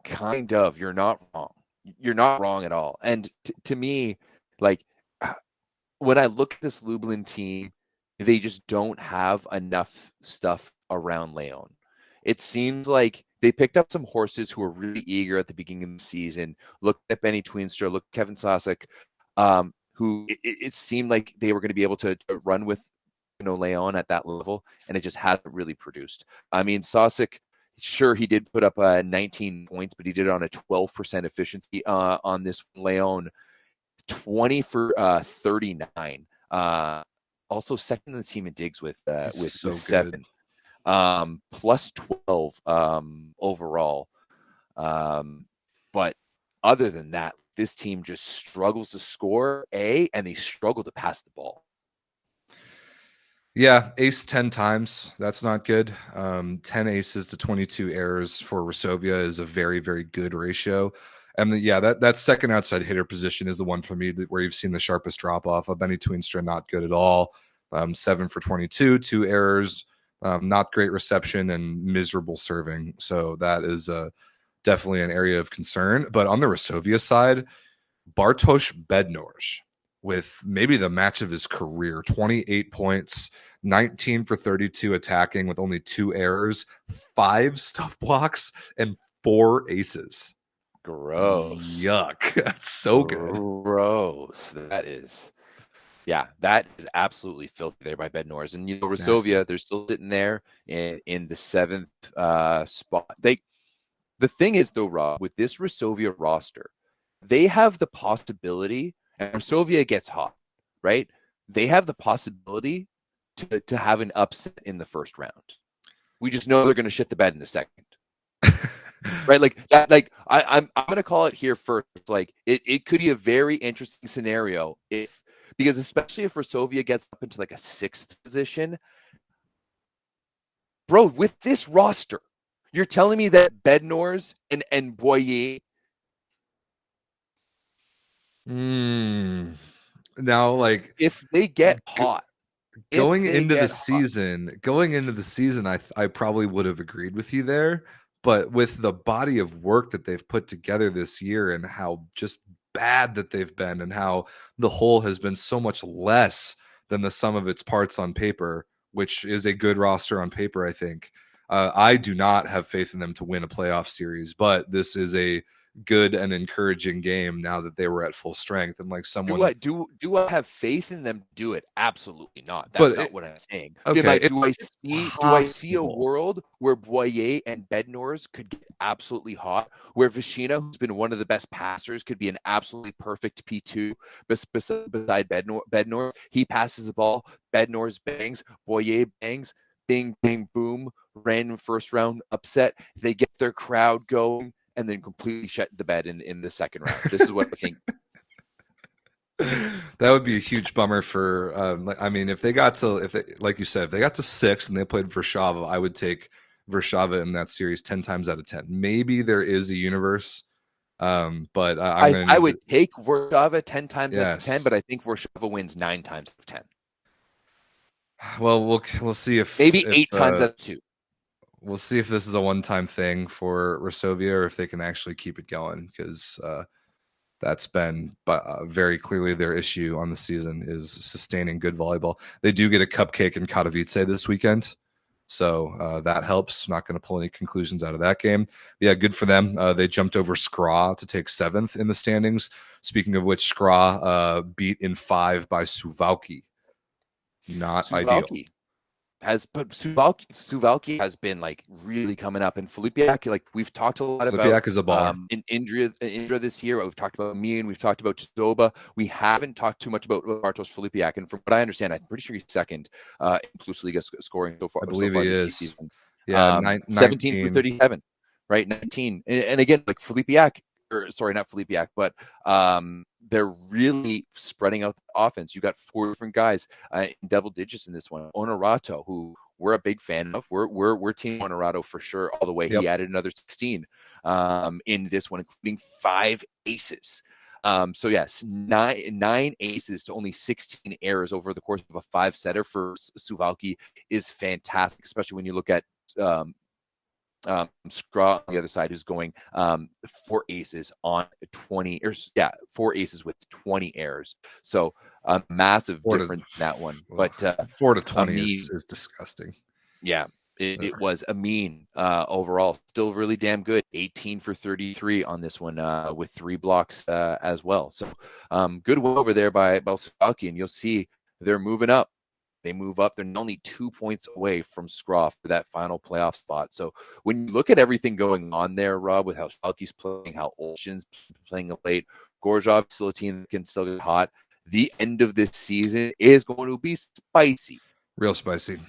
Kind of. You're not wrong. You're not wrong at all. And to me, like when I look at this Lublin team, they just don't have enough stuff around Leon. It seems like they picked up some horses who were really eager at the beginning of the season. Look at Benny Tweenstra, look at Kevin Sosek, who it seemed like they were going to be able to run with Leon at that level, and it just hasn't really produced. I mean, Sosek, Sure, he did put up 19 points, but he did it on a 12% efficiency on this Leon. 20 for 39. Also second in the team in digs with so 7. Plus 12 overall. But other than that, this team just struggles to score, and they struggle to pass the ball. Yeah, ace 10 times. That's not good. 10 aces to 22 errors for Resovia is a very, very good ratio. And that second outside hitter position is the one for me where you've seen the sharpest drop off. Benny Tweenstra, not good at all. 7 for 22, 2 errors, not great reception, and miserable serving. So that is definitely an area of concern. But on the Resovia side, Bartosz Bednorz, with maybe the match of his career, 28 points, 19 for 32 attacking with only 2 errors, 5 stuff blocks, and 4 aces. Gross. Yuck. That's so good. Gross. That is absolutely filthy there by Bednorz. And Resovia, they're still sitting there in the 7th spot. The thing is, though, Rob, with this Resovia roster, they have the possibility, and Resovia gets hot, right? They have the possibility to have an upset in the first round. We just know they're going to shit the bed in the second. Right? Like that, I'm going to call it here first. Like it could be a very interesting scenario because especially if Resovia gets up into like a 6th position. Bro, with this roster, you're telling me that Bednorz and Boyer. Now, like, if they get hot, going into the season, I probably would have agreed with you there. But with the body of work that they've put together this year and how just bad that they've been and how the whole has been so much less than the sum of its parts on paper, which is a good roster on paper, I think. I do not have faith in them to win a playoff series, but this is a good and encouraging game now that they were at full strength. And like someone, do I have faith in them to do it? Absolutely not. That's not what I'm saying. Okay, do I see a world where Boyer and Bednorz could get absolutely hot, where Vishina, who's been one of the best passers, could be an absolutely perfect P2 beside Bednorz? He passes the ball, Bednorz bangs, Boyer bangs, bing, bing, boom, random first round upset. They get their crowd going and then completely shut the bed in the second round. This is what I think. That would be a huge bummer for. If they got to, like you said, if they got to 6 and they played Warsaw, I would take Warsaw in that series 10 times out of 10. Maybe there is a universe, but I would take Warsaw 10 times out of 10, but I think Warsaw wins 9 times out of 10. Well, we'll see if maybe 8 times out of 2. We'll see if this is a one-time thing for Resovia or if they can actually keep it going, because that's been very clearly their issue on the season is sustaining good volleyball. They do get a cupcake in Katowice this weekend, so that helps. Not going to pull any conclusions out of that game. Yeah, good for them. They jumped over Skra to take 7th in the standings. Speaking of which, Skra beat in 5 by Suwałki. Not ideal. Suwałki has been like really coming up, and Filipiak, like we've talked a lot about. Filipiak is a baller. In Indra this year, we've talked about Mean, we've talked about Zoba. We haven't talked too much about Bartosz Filipiak, and from what I understand, I'm pretty sure he's second in PlusLiga scoring so far. I believe he is. Season. Yeah, 17 for 37, right? 19, and again, like Filipiak. Sorry, not Filipiak, but they're really spreading out the offense. You got 4 different guys in double digits in this one. Honorato, who we're a big fan of. We're team Honorato for sure all the way. Yep. He added another 16 in this one, including 5 aces. So yes, nine aces to only 16 errors over the course of a 5-setter for Suwałki is fantastic, especially when you look at Skra on the other side, who's going 4 aces on 20 errors. Yeah, 4 aces with 20 errors. So a massive difference in that one. But 4 to 20 is disgusting. Yeah, it was a mean overall. Still really damn good. 18 for 33 on this one with 3 blocks as well. So good win over there by Suwałki, and you'll see they're moving up. They move up. They're only 2 points away from Scroff for that final playoff spot. So when you look at everything going on there, Rob, with how Schalke's playing, how Olsztyn's playing of late, Gorzov still a team that can still get hot. The end of this season is going to be spicy. Real spicy.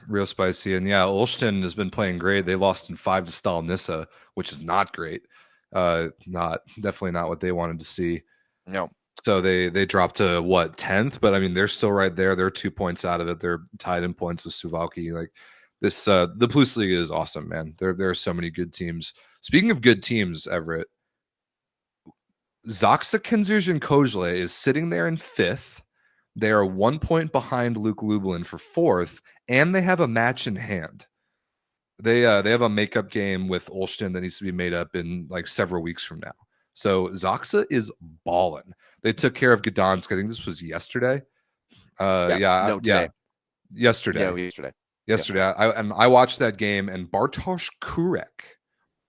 And yeah, Olsztyn has been playing great. They lost in 5 to Stalnissa, which is not great. Definitely not what they wanted to see. No. So they dropped to 10th, but I mean they're still right there. They're 2 points out of it. They're tied in points with Suwałki. Like this, the PlusLiga is awesome, man. There are so many good teams. Speaking of good teams, Everett, Zaksa Kędzierzyn-Koźle is sitting there in 5th. They are 1 point behind Luke Lublin for 4th, and they have a match in hand. They have a makeup game with Olsztyn that needs to be made up in like several weeks from now. So Zaksa is balling. They took care of Gdansk. I think this was yesterday. Yesterday. Yesterday. I watched that game, and Bartosz Kurek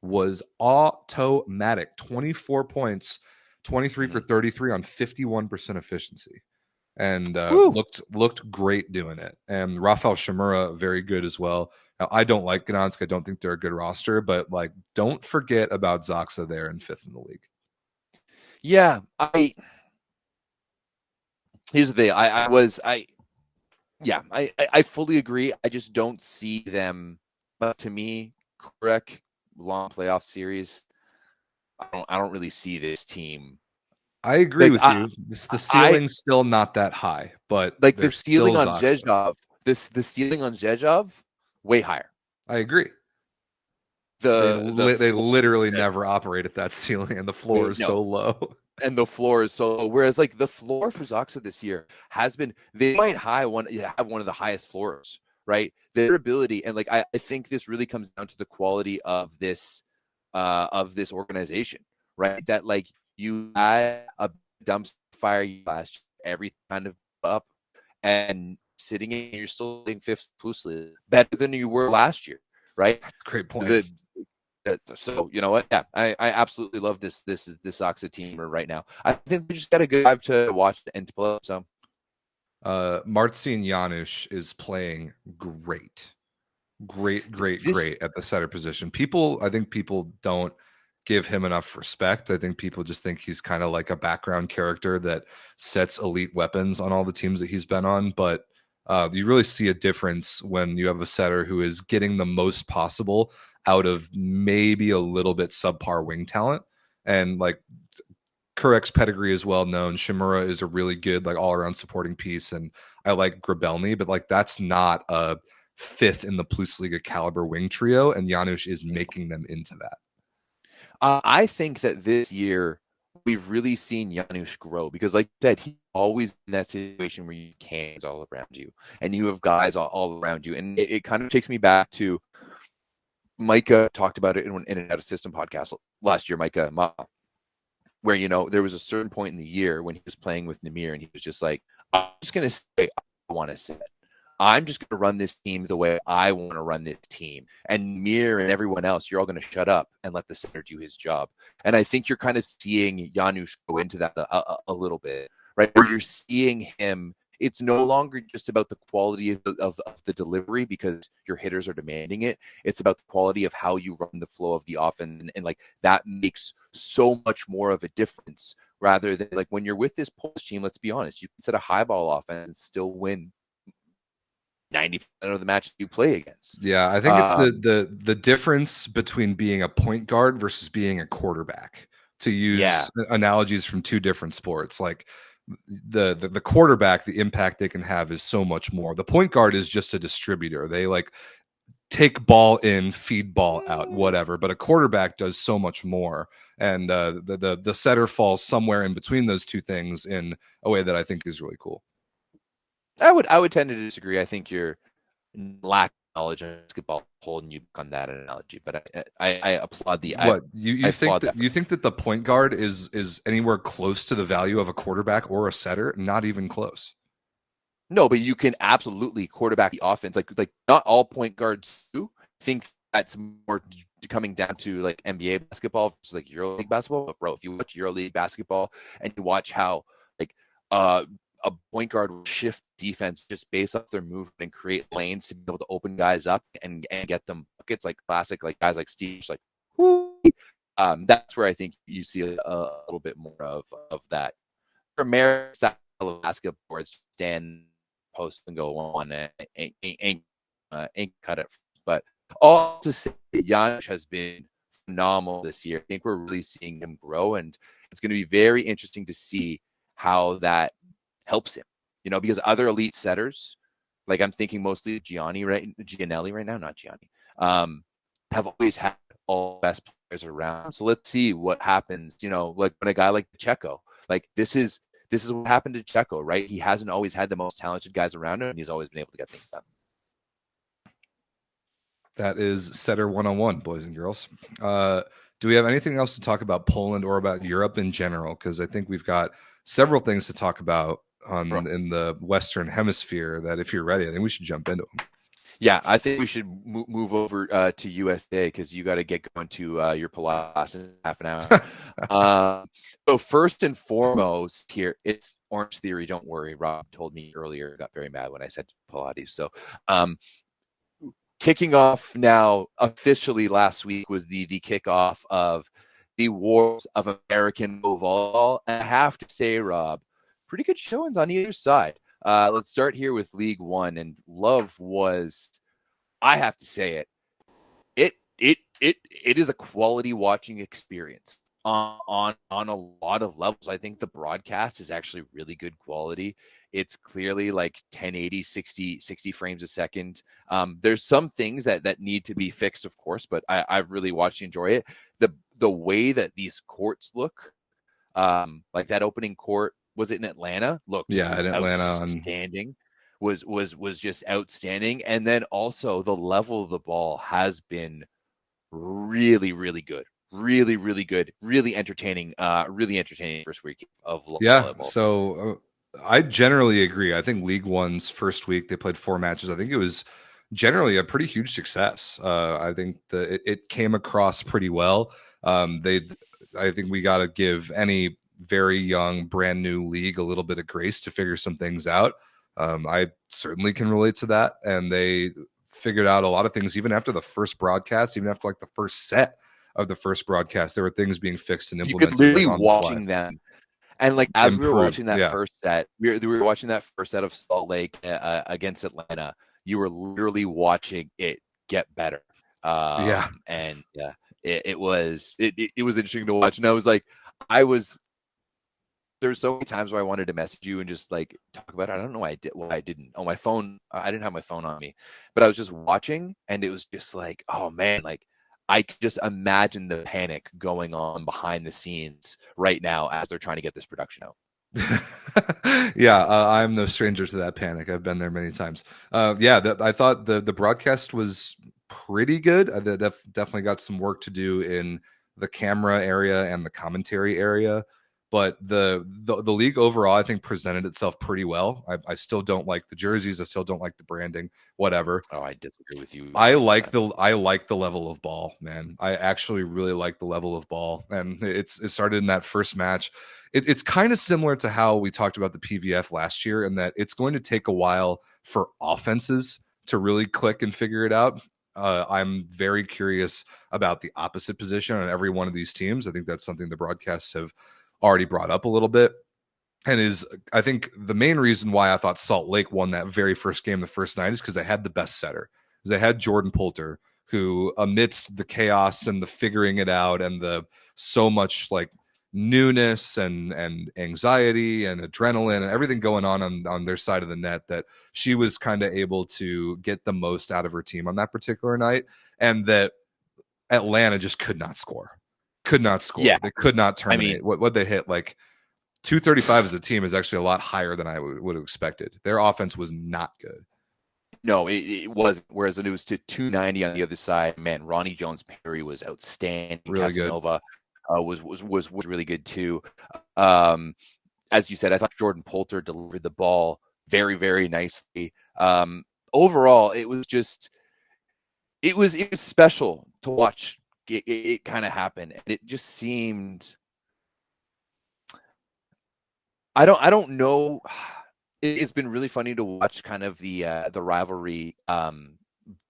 was automatic. 24 points, 23 for 33 on 51% efficiency. And looked great doing it. And Rafael Shimura, very good as well. Now, I don't like Gdansk. I don't think they're a good roster, but like, don't forget about Zaksa there in 5th in the league. Yeah, here's the thing. I fully agree. I just don't see them. But to me, correct long playoff series. I don't really see this team. I agree with you. The ceiling's still not that high, but like the ceiling on Zhezhov, the ceiling on Zhezhov, way higher. I agree. They literally never operate at that ceiling, and the floor is so low. And the floor is so low. Whereas like the floor for Zaksa this year has been, they might have one of the highest floors, right? Their ability, and like I think this really comes down to the quality of this organization, right? That like you had a dumpster fire last year, everything kind of up, and sitting in, you're still in 5th PlusLiga, better than you were last year, right? That's a great point. So you know what? Yeah, I absolutely love this Zaksa team right now. I think they just got a good vibe to watch and to play. So, Marcin Janusz is playing great at the center position. I think people don't give him enough respect. I think people just think he's kind of like a background character that sets elite weapons on all the teams that he's been on. But you really see a difference when you have a setter who is getting the most possible out of maybe a little bit subpar wing talent. And like Kurek's pedigree is well known. Shimura is a really good like all around supporting piece, and I like Grabelny, but like that's not a 5th in the PlusLiga caliber wing trio, and Janusz is making them into that. I think that this year we've really seen Janusz grow because, like I said, he's always in that situation where you cans all around you and you have guys all around you. And it kind of takes me back to Micah talked about it in an Out of System podcast last year, Micah Ma, where, you know, there was a certain point in the year when he was playing with Namir and he was just like, I'm just going to say I want to sit. I'm just going to run this team the way I want to run this team. And Mir and everyone else, you're all going to shut up and let the center do his job. And I think you're kind of seeing Janusz go into that a little bit, right? Where you're seeing him. It's no longer just about the quality of the delivery because your hitters are demanding it. It's about the quality of how you run the flow of the offense. And like that makes so much more of a difference rather than like when you're with this Polish team, let's be honest, you can set a high ball offense and still win 90% of the matches you play against. Yeah, I think it's the difference between being a point guard versus being a quarterback, to use analogies from two different sports. Like the quarterback, the impact they can have is so much more. The point guard is just a distributor. They like take ball in, feed ball out, whatever. But a quarterback does so much more. And the setter falls somewhere in between those two things in a way that I think is really cool. I would tend to disagree. I think you're lack knowledge of basketball holding you on that analogy, but I applaud the. What you think that you think that the point guard is anywhere close to the value of a quarterback or a setter? Not even close. No, but you can absolutely quarterback the offense. Like not all point guards do. I think that's more coming down to like NBA basketball versus like EuroLeague basketball. But bro, if you watch EuroLeague basketball and you watch how like a point guard will shift defense just based off their movement and create lanes to be able to open guys up and get them buckets, like classic, like guys like Steve, like, whoo. That's where I think you see a little bit more of that. Premier style of basketball is stand post and go on and ain't cut it. But all to say, Giannis has been phenomenal this year. I think we're really seeing him grow, and it's going to be very interesting to see how that helps him. Because other elite setters, like I'm thinking mostly Gianelli right now, not Gianni, have always had all the best players around. So let's see what happens. Like when a guy like Checo, like this is what happened to Checo, right? He hasn't always had the most talented guys around him, and he's always been able to get things done. That is Setter 101, boys and girls. Do we have anything else to talk about Poland or about Europe in general? Because I think we've got several things to talk about in the Western Hemisphere that, if you're ready, I think we should jump into them. Yeah, I think we should move over to USA because you got to get going to your Pilates in half an hour. So first and foremost here, it's Orange Theory. Don't worry. Rob told me earlier, got very mad when I said Pilates. So kicking off now officially last week was the kickoff of the Wars of American Volleyball. And I have to say, Rob, pretty good showings on either side. Let's start here with League One, and Love was, I have to say it is a quality watching experience on a lot of levels. I think the broadcast is actually really good quality. It's clearly like 1080, 60 frames a second. There's some things that need to be fixed, of course, but I've really watched and enjoy it. The way that these courts look, like that opening court, was it in Atlanta? Looked in Atlanta, outstanding. Was just outstanding. And then also the level of the ball has been really, really good. Really, really good. Really entertaining. Really entertaining first week of volleyball. So I generally agree. I think League One's first week, they played 4 matches. I think it was generally a pretty huge success. I think it came across pretty well. I think we got to give any very young, brand new league a little bit of grace to figure some things out. I certainly can relate to that. And they figured out a lot of things even after the first broadcast, even after like the first set of the first broadcast. There were things being fixed and implemented. You could literally watching them. And like as we were watching that first set, we were watching that first set of Salt Lake against Atlanta. You were literally watching it get better. And it was interesting to watch. And I was like, there's so many times where I wanted to message you and just like talk about it. I don't know why I didn't. On my phone, I didn't have my phone on me, but I was just watching, and it was just like, oh man, like I could just imagine the panic going on behind the scenes right now as they're trying to get this production out. I'm no stranger to that panic. I've been there many times. I thought the broadcast was pretty good. Definitely got some work to do in the camera area and the commentary area. But the league overall, I think, presented itself pretty well. I still don't like the jerseys. I still don't like the branding. Whatever. Oh, I disagree with you. I like the level of ball, man. I actually really like the level of ball, and it started in that first match. It's kind of similar to how we talked about the PVF last year, in that it's going to take a while for offenses to really click and figure it out. I'm very curious about the opposite position on every one of these teams. I think that's something the broadcasts have already brought up a little bit, and is, I think, the main reason why I thought Salt Lake won that very first game the first night is because they had the best setter. They had Jordan Poulter, who amidst the chaos and the figuring it out and the so much like newness and anxiety and adrenaline and everything going on their side of the net, that she was kind of able to get the most out of her team on that particular night, and that Atlanta just could not score. Yeah. They could not terminate. I mean, what they hit, like 235 as a team, is actually a lot higher than I would have expected. Their offense was not good. No, it was. Whereas it was to 290 on the other side. Man, Ronnie Jones-Perry was outstanding. Really Casanova was really good too. As you said, I thought Jordan Poulter delivered the ball very, very nicely. Overall, it was special to watch. It kind of happened, and it just seemed, I don't know. it's been really funny to watch kind of the rivalry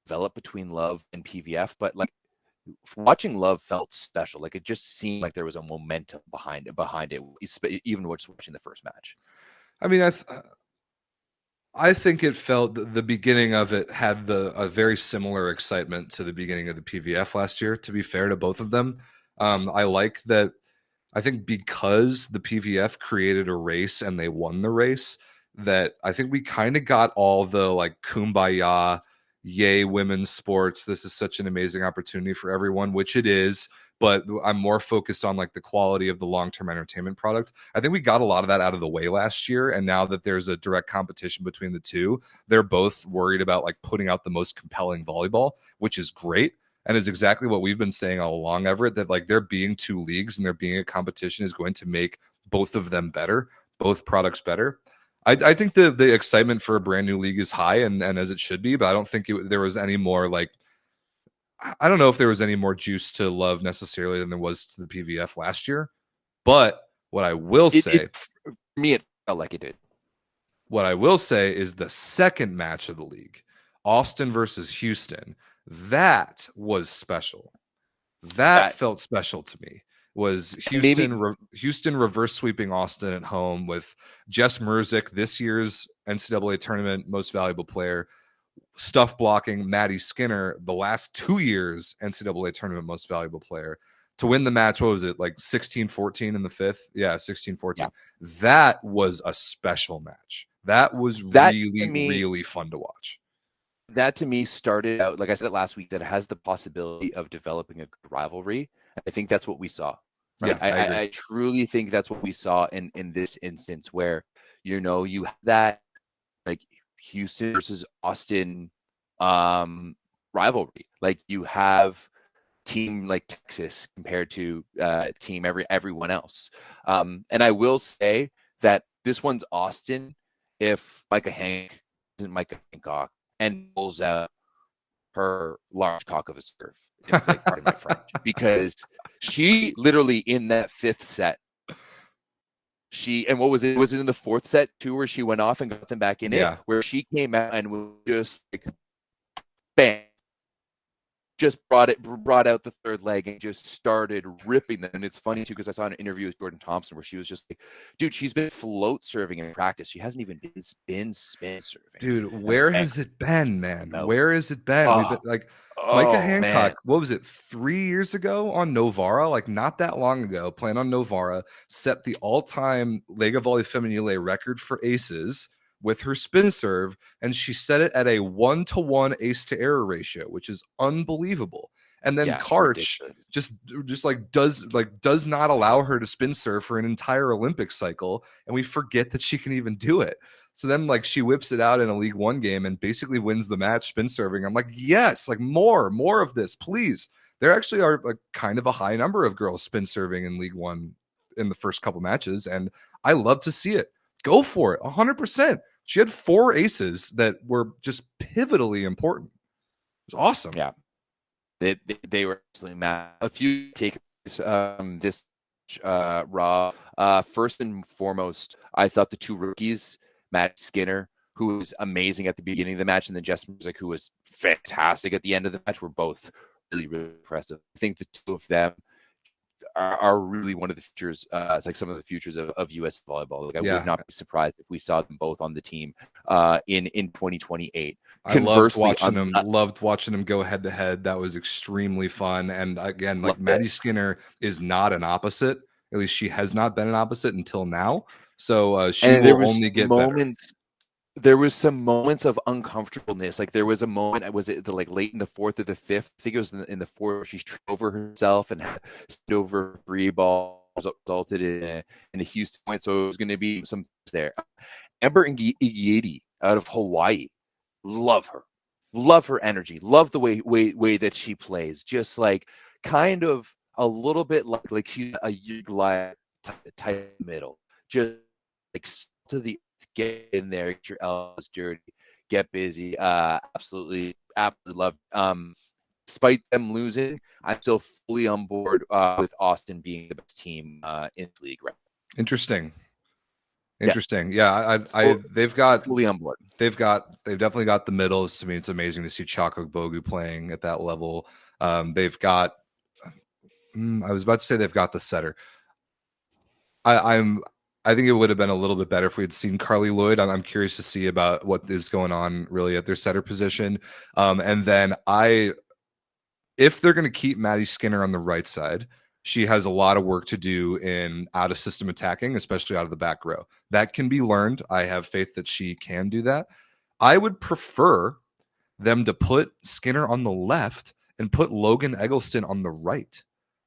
develop between Love and PVF, but like watching Love felt special. Like it just seemed like there was a momentum behind it, even watching the first match. I mean, I think it felt the beginning of it had a very similar excitement to the beginning of the PVF last year, to be fair to both of them. I like that. I think because the PVF created a race and they won the race, that I think we kind of got all the like kumbaya, yay, women's sports. This is such an amazing opportunity for everyone, which it is. But I'm more focused on like the quality of the long-term entertainment product. I think we got a lot of that out of the way last year. And now that there's a direct competition between the two, they're both worried about like putting out the most compelling volleyball, which is great. And is exactly what we've been saying all along, Everett, that like there being two leagues and there being a competition is going to make both of them better, both products better. I think the excitement for a brand new league is high and as it should be, but I don't think there was any more like, I don't know if there was any more juice to Love necessarily than there was to the PVF last year. But what I will say, for me, it felt like it did. What I will say is the second match of the league, Austin versus Houston, that was special. That felt special to me. Was Houston reverse sweeping Austin at home with Jess Merzick, this year's NCAA tournament most valuable player, stuff blocking Maddie Skinner, the last 2 years NCAA tournament most valuable player, to win the match. What was it, like 16-14 in the fifth? Yeah, 16-14. Yeah. That was a special match. That was really fun to watch. That to me started out, like I said last week, that it has the possibility of developing a good rivalry. I think that's what we saw. Right? Yeah, I truly think that's what we saw in this instance where, you have that like Houston versus Austin rivalry. Like you have team like Texas compared to team everyone else. And I will say that this one's Austin if Micah Hank isn't Micah Hancock and pulls out her large cock of a serve, if like pardon my French, because she literally in that fifth set, what was it? Was it in the fourth set too, where she went off and got them back in it? Where she came out and was just like, bam, just brought out the third leg and just started ripping them. And it's funny too, because I saw an interview with Jordan Thompson where she was just like, dude, she's been float serving in practice. She hasn't even been spin serving. Dude, where has it been, man? No. Where has it been? We've been like Micah Hancock, man. What was it, 3 years ago on Novara? Like not that long ago, playing on Novara, set the all-time Lega Volley Femminile record for aces with her spin serve, and she set it at a 1-to-1 ace to error ratio, which is unbelievable. And then Karch just does not allow her to spin serve for an entire Olympic cycle, and we forget that she can even do it. So then like she whips it out in a League One game and basically wins the match spin serving. I'm like, yes, like more of this, please. There actually are like kind of a high number of girls spin serving in League One in the first couple matches, and I love to see it. Go for it, 100%. She had 4 aces that were just pivotally important. It was awesome. Yeah, they were absolutely mad. A few takeaways this Raw. First and foremost, I thought the two rookies, Matt Skinner, who was amazing at the beginning of the match, and then Jess Merzick, who was fantastic at the end of the match, were both really, really impressive. I think the two of them are really one of the futures. It's like some of the futures of U.S. volleyball. Like I would not be surprised if we saw them both on the team in 2028. I loved watching them go head to head. That was extremely fun. And again, like Maddie Skinner is not an opposite. At least she has not been an opposite until now. So she will only get better. There was some moments of uncomfortableness. Like there was a moment, was it late in the fourth or the fifth? I think it was in the fourth where she tripped over herself and had over 3 balls, resulted in a Houston point. So it was going to be some there. Amber Ighieti out of Hawaii, love her energy, love the way that she plays. Just like kind of a little bit like she's a glide type middle, just like to the. Get in there, get your elbows dirty, get busy. Absolutely love. Despite them losing, I'm still fully on board with Austin being the best team in the league. Right? Interesting. Interesting. Yeah, they've got fully on board. They've definitely got the middles. I mean, it's amazing to see Chako Bogu playing at that level. They've got. I was about to say they've got the setter. I think it would have been a little bit better if we had seen Carly Lloyd. I'm curious to see about what is going on really at their setter position. And then if they're going to keep Maddie Skinner on the right side, she has a lot of work to do in out of system attacking, especially out of the back row. That can be learned. I have faith that she can do that. I would prefer them to put Skinner on the left and put Logan Eggleston on the right,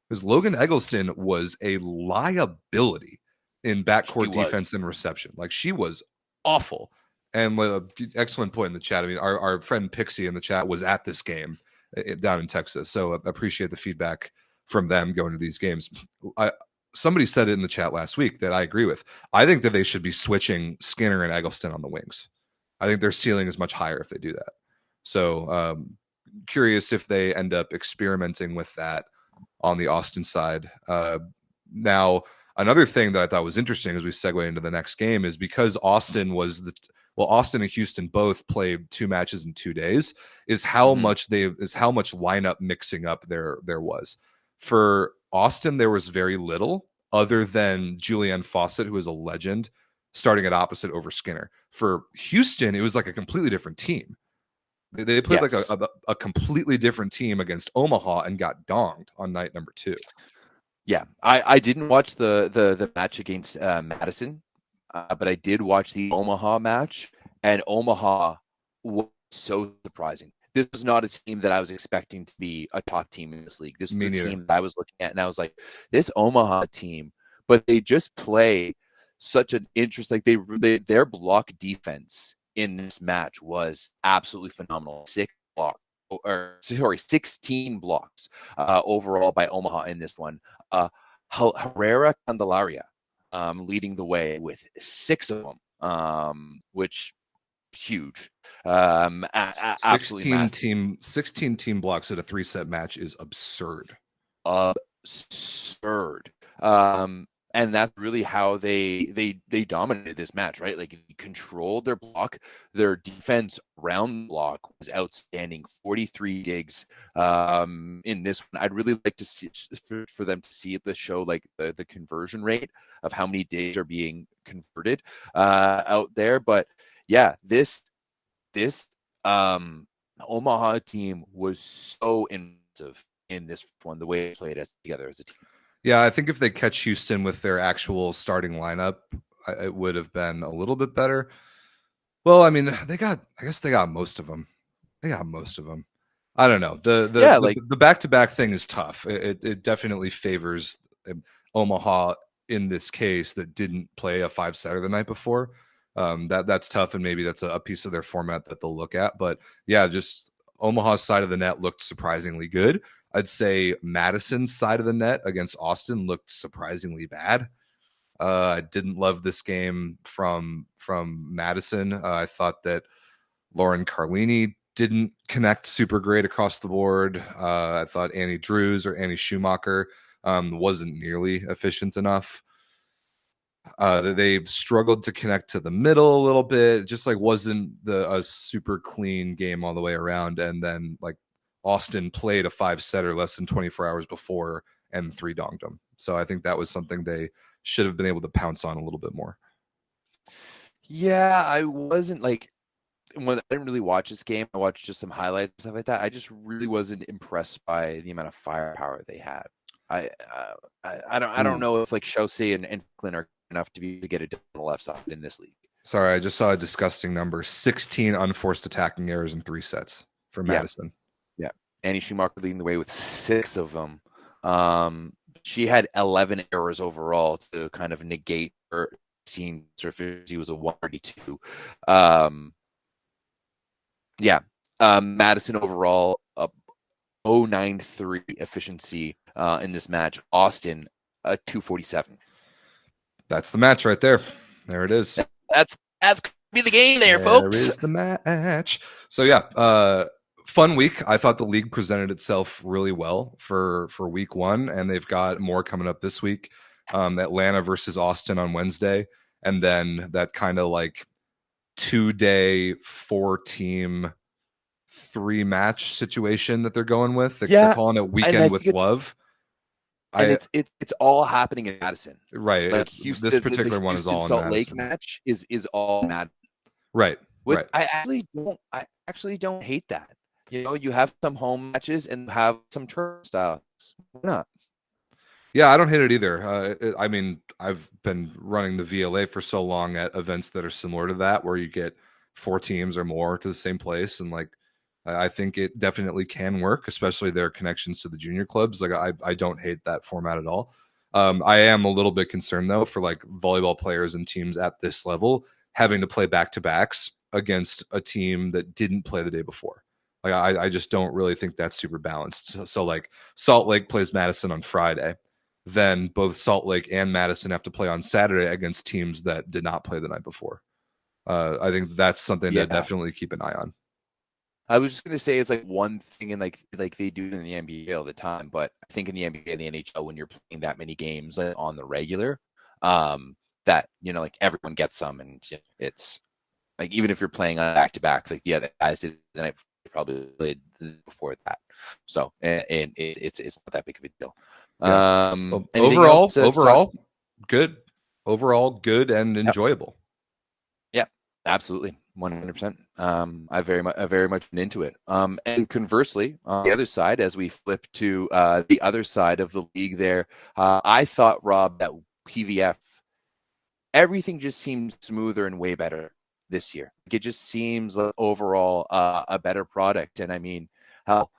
because Logan Eggleston was a liability in backcourt defense and reception. Like, she was awful. And excellent point in the chat. I mean, our friend Pixie in the chat was at this game down in Texas. So I appreciate the feedback from them going to these games. Somebody said it in the chat last week that I agree with. I think that they should be switching Skinner and Eggleston on the wings. I think their ceiling is much higher if they do that. So curious if they end up experimenting with that on the Austin side. Now, another thing that I thought was interesting as we segue into the next game is because Austin and Houston both played 2 matches in 2 days, is how much lineup mixing up there was. For Austin, there was very little other than Julianne Fawcett, who is a legend, starting at opposite over Skinner. For Houston, it was like a completely different team. They played like a completely different team against Omaha and got donged on night number 2. Yeah, I didn't watch the match against Madison, but I did watch the Omaha match, and Omaha was so surprising. This was not a team that I was expecting to be a top team in this league. This was a team that I was looking at, and I was like, this Omaha team, but they just play such an interest. Like their block defense in this match was absolutely phenomenal. 16 blocks overall by Omaha in this one. Herrera Candelaria leading the way with 6 of them, which huge. 16 team blocks at a 3-set match is absurd. And that's really how they dominated this match, right? Like, they controlled their block. Their defense around the block was outstanding. 43 digs in this one. I'd really like to see for them to see the show, like the conversion rate of how many digs are being converted out there. But yeah, this Omaha team was so impressive in this one, the way they played together as a team. Yeah, I think if they catch Houston with their actual starting lineup, it would have been a little bit better. Well, I mean, I guess they got most of them. I don't know. The back-to-back thing is tough. It definitely favors Omaha in this case that didn't play a 5-setter the night before. That's tough, and maybe that's a piece of their format that they'll look at. But yeah, just Omaha's side of the net looked surprisingly good. I'd say Madison's side of the net against Austin looked surprisingly bad. I didn't love this game from Madison. I thought that Lauren Carlini didn't connect super great across the board. I thought Annie Drews or Annie Schumacher wasn't nearly efficient enough. They've struggled to connect to the middle a little bit. It just like wasn't a super clean game all the way around. And then like Austin played a 5-setter less than 24 hours before and 3-donged them. So I think that was something they should have been able to pounce on a little bit more. Yeah, I wasn't like, when I didn't really watch this game. I watched just some highlights and stuff like that. I just really wasn't impressed by the amount of firepower they had. I don't know if like Chelsea and Flynn are enough to get it done on the left side in this league. Sorry, I just saw a disgusting number: 16 unforced attacking errors in 3 sets for Madison. Yeah. Annie Schumacher leading the way with 6 of them. She had 11 errors overall to kind of negate her team. She was a 132. Madison overall, 0.93 efficiency in this match. Austin, 247. That's the match right there. There it is. That's gonna be the game there, folks. There is the match. So yeah, fun week. I thought the league presented itself really well for week 1, and they've got more coming up this week. Atlanta versus Austin on Wednesday, and then that kind of like 2-day 4-team 3-match situation that they're going with. They're calling it Weekend with Love. And it's all happening in Madison. Right. Like It's Houston, this particular one is all in Salt Madison. Lake match is all Madison. Right. Right. I actually don't hate that. You know, you have some home matches and have some tournament styles. Why not? Yeah, I don't hate it either. I mean, I've been running the VLA for so long at events that are similar to that, where you get 4 teams or more to the same place, and like I think it definitely can work, especially their connections to the junior clubs. Like I don't hate that format at all. I am a little bit concerned though for like volleyball players and teams at this level having to play back-to-backs against a team that didn't play the day before. Like I just don't really think that's super balanced. So like Salt Lake plays Madison on Friday, then both Salt Lake and Madison have to play on Saturday against teams that did not play the night before. I think that's something to definitely keep an eye on. I was just gonna say it's like one thing, and like they do it in the NBA all the time, but I think in the NBA and the NHL, when you're playing that many games like, on the regular, that like everyone gets some, and it's like even if you're playing on back to back, like the guys did the night before, probably played before that, so and it's not that big of a deal. Yeah. Overall good and enjoyable. Yeah, absolutely. 100%. I very much been into it. And conversely, on the other side, as we flip to the other side of the league there, I thought, Rob, that PVF, everything just seems smoother and way better this year. It just seems like overall a better product. And I mean, hell,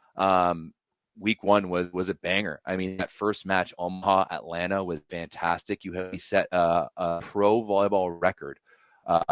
week 1 was a banger. I mean, that first match, Omaha, Atlanta, was fantastic. You set a pro volleyball record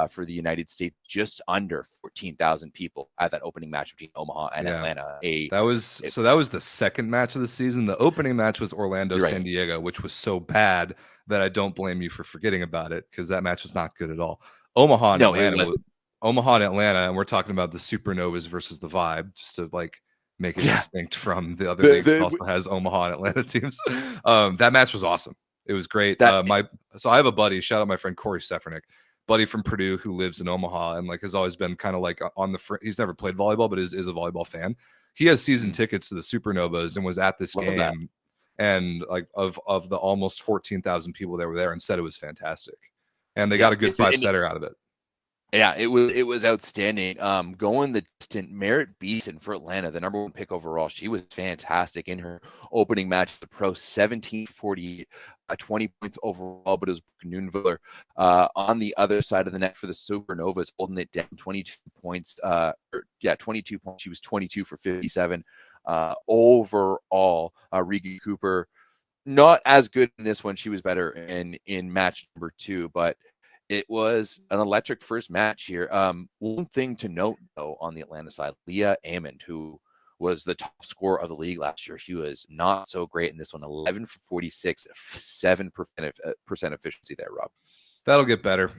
for the United States, just under 14,000 people at that opening match between Omaha and Atlanta. That was the second match of the season. The opening match was Orlando, San Diego, which was so bad that I don't blame you for forgetting about it, because that match was not good at all. Omaha and Atlanta, and we're talking about the Supernovas versus the Vibe, just to like make it distinct from the other league that also has Omaha and Atlanta teams. That match was awesome. It was great. So I have a buddy, shout out my friend Corey Sefrenick, buddy from Purdue who lives in Omaha and like has always been kind of like on the he's never played volleyball, but is a volleyball fan. He has season tickets to the Supernovas and was at this game. And like of the almost 14,000 people that were there, and said it was fantastic. And they got a good 5-setter out of it. Yeah, it was outstanding. Going the distant, Merritt Beaton for Atlanta, the number 1 pick overall. She was fantastic in her opening match. The pro 17-48, 20 points overall, but it was Noonviller on the other side of the net for the Supernovas, holding it down 22 points. 22 points. She was 22 for 57 overall. Regan Cooper, not as good in this one. She was better in match number 2, but it was an electric first match here. One thing to note, though, on the Atlanta side, Leah Amond, who was the top scorer of the league last year, she was not so great in this one. 11 for 46, 7% efficiency there, Rob. That'll get better.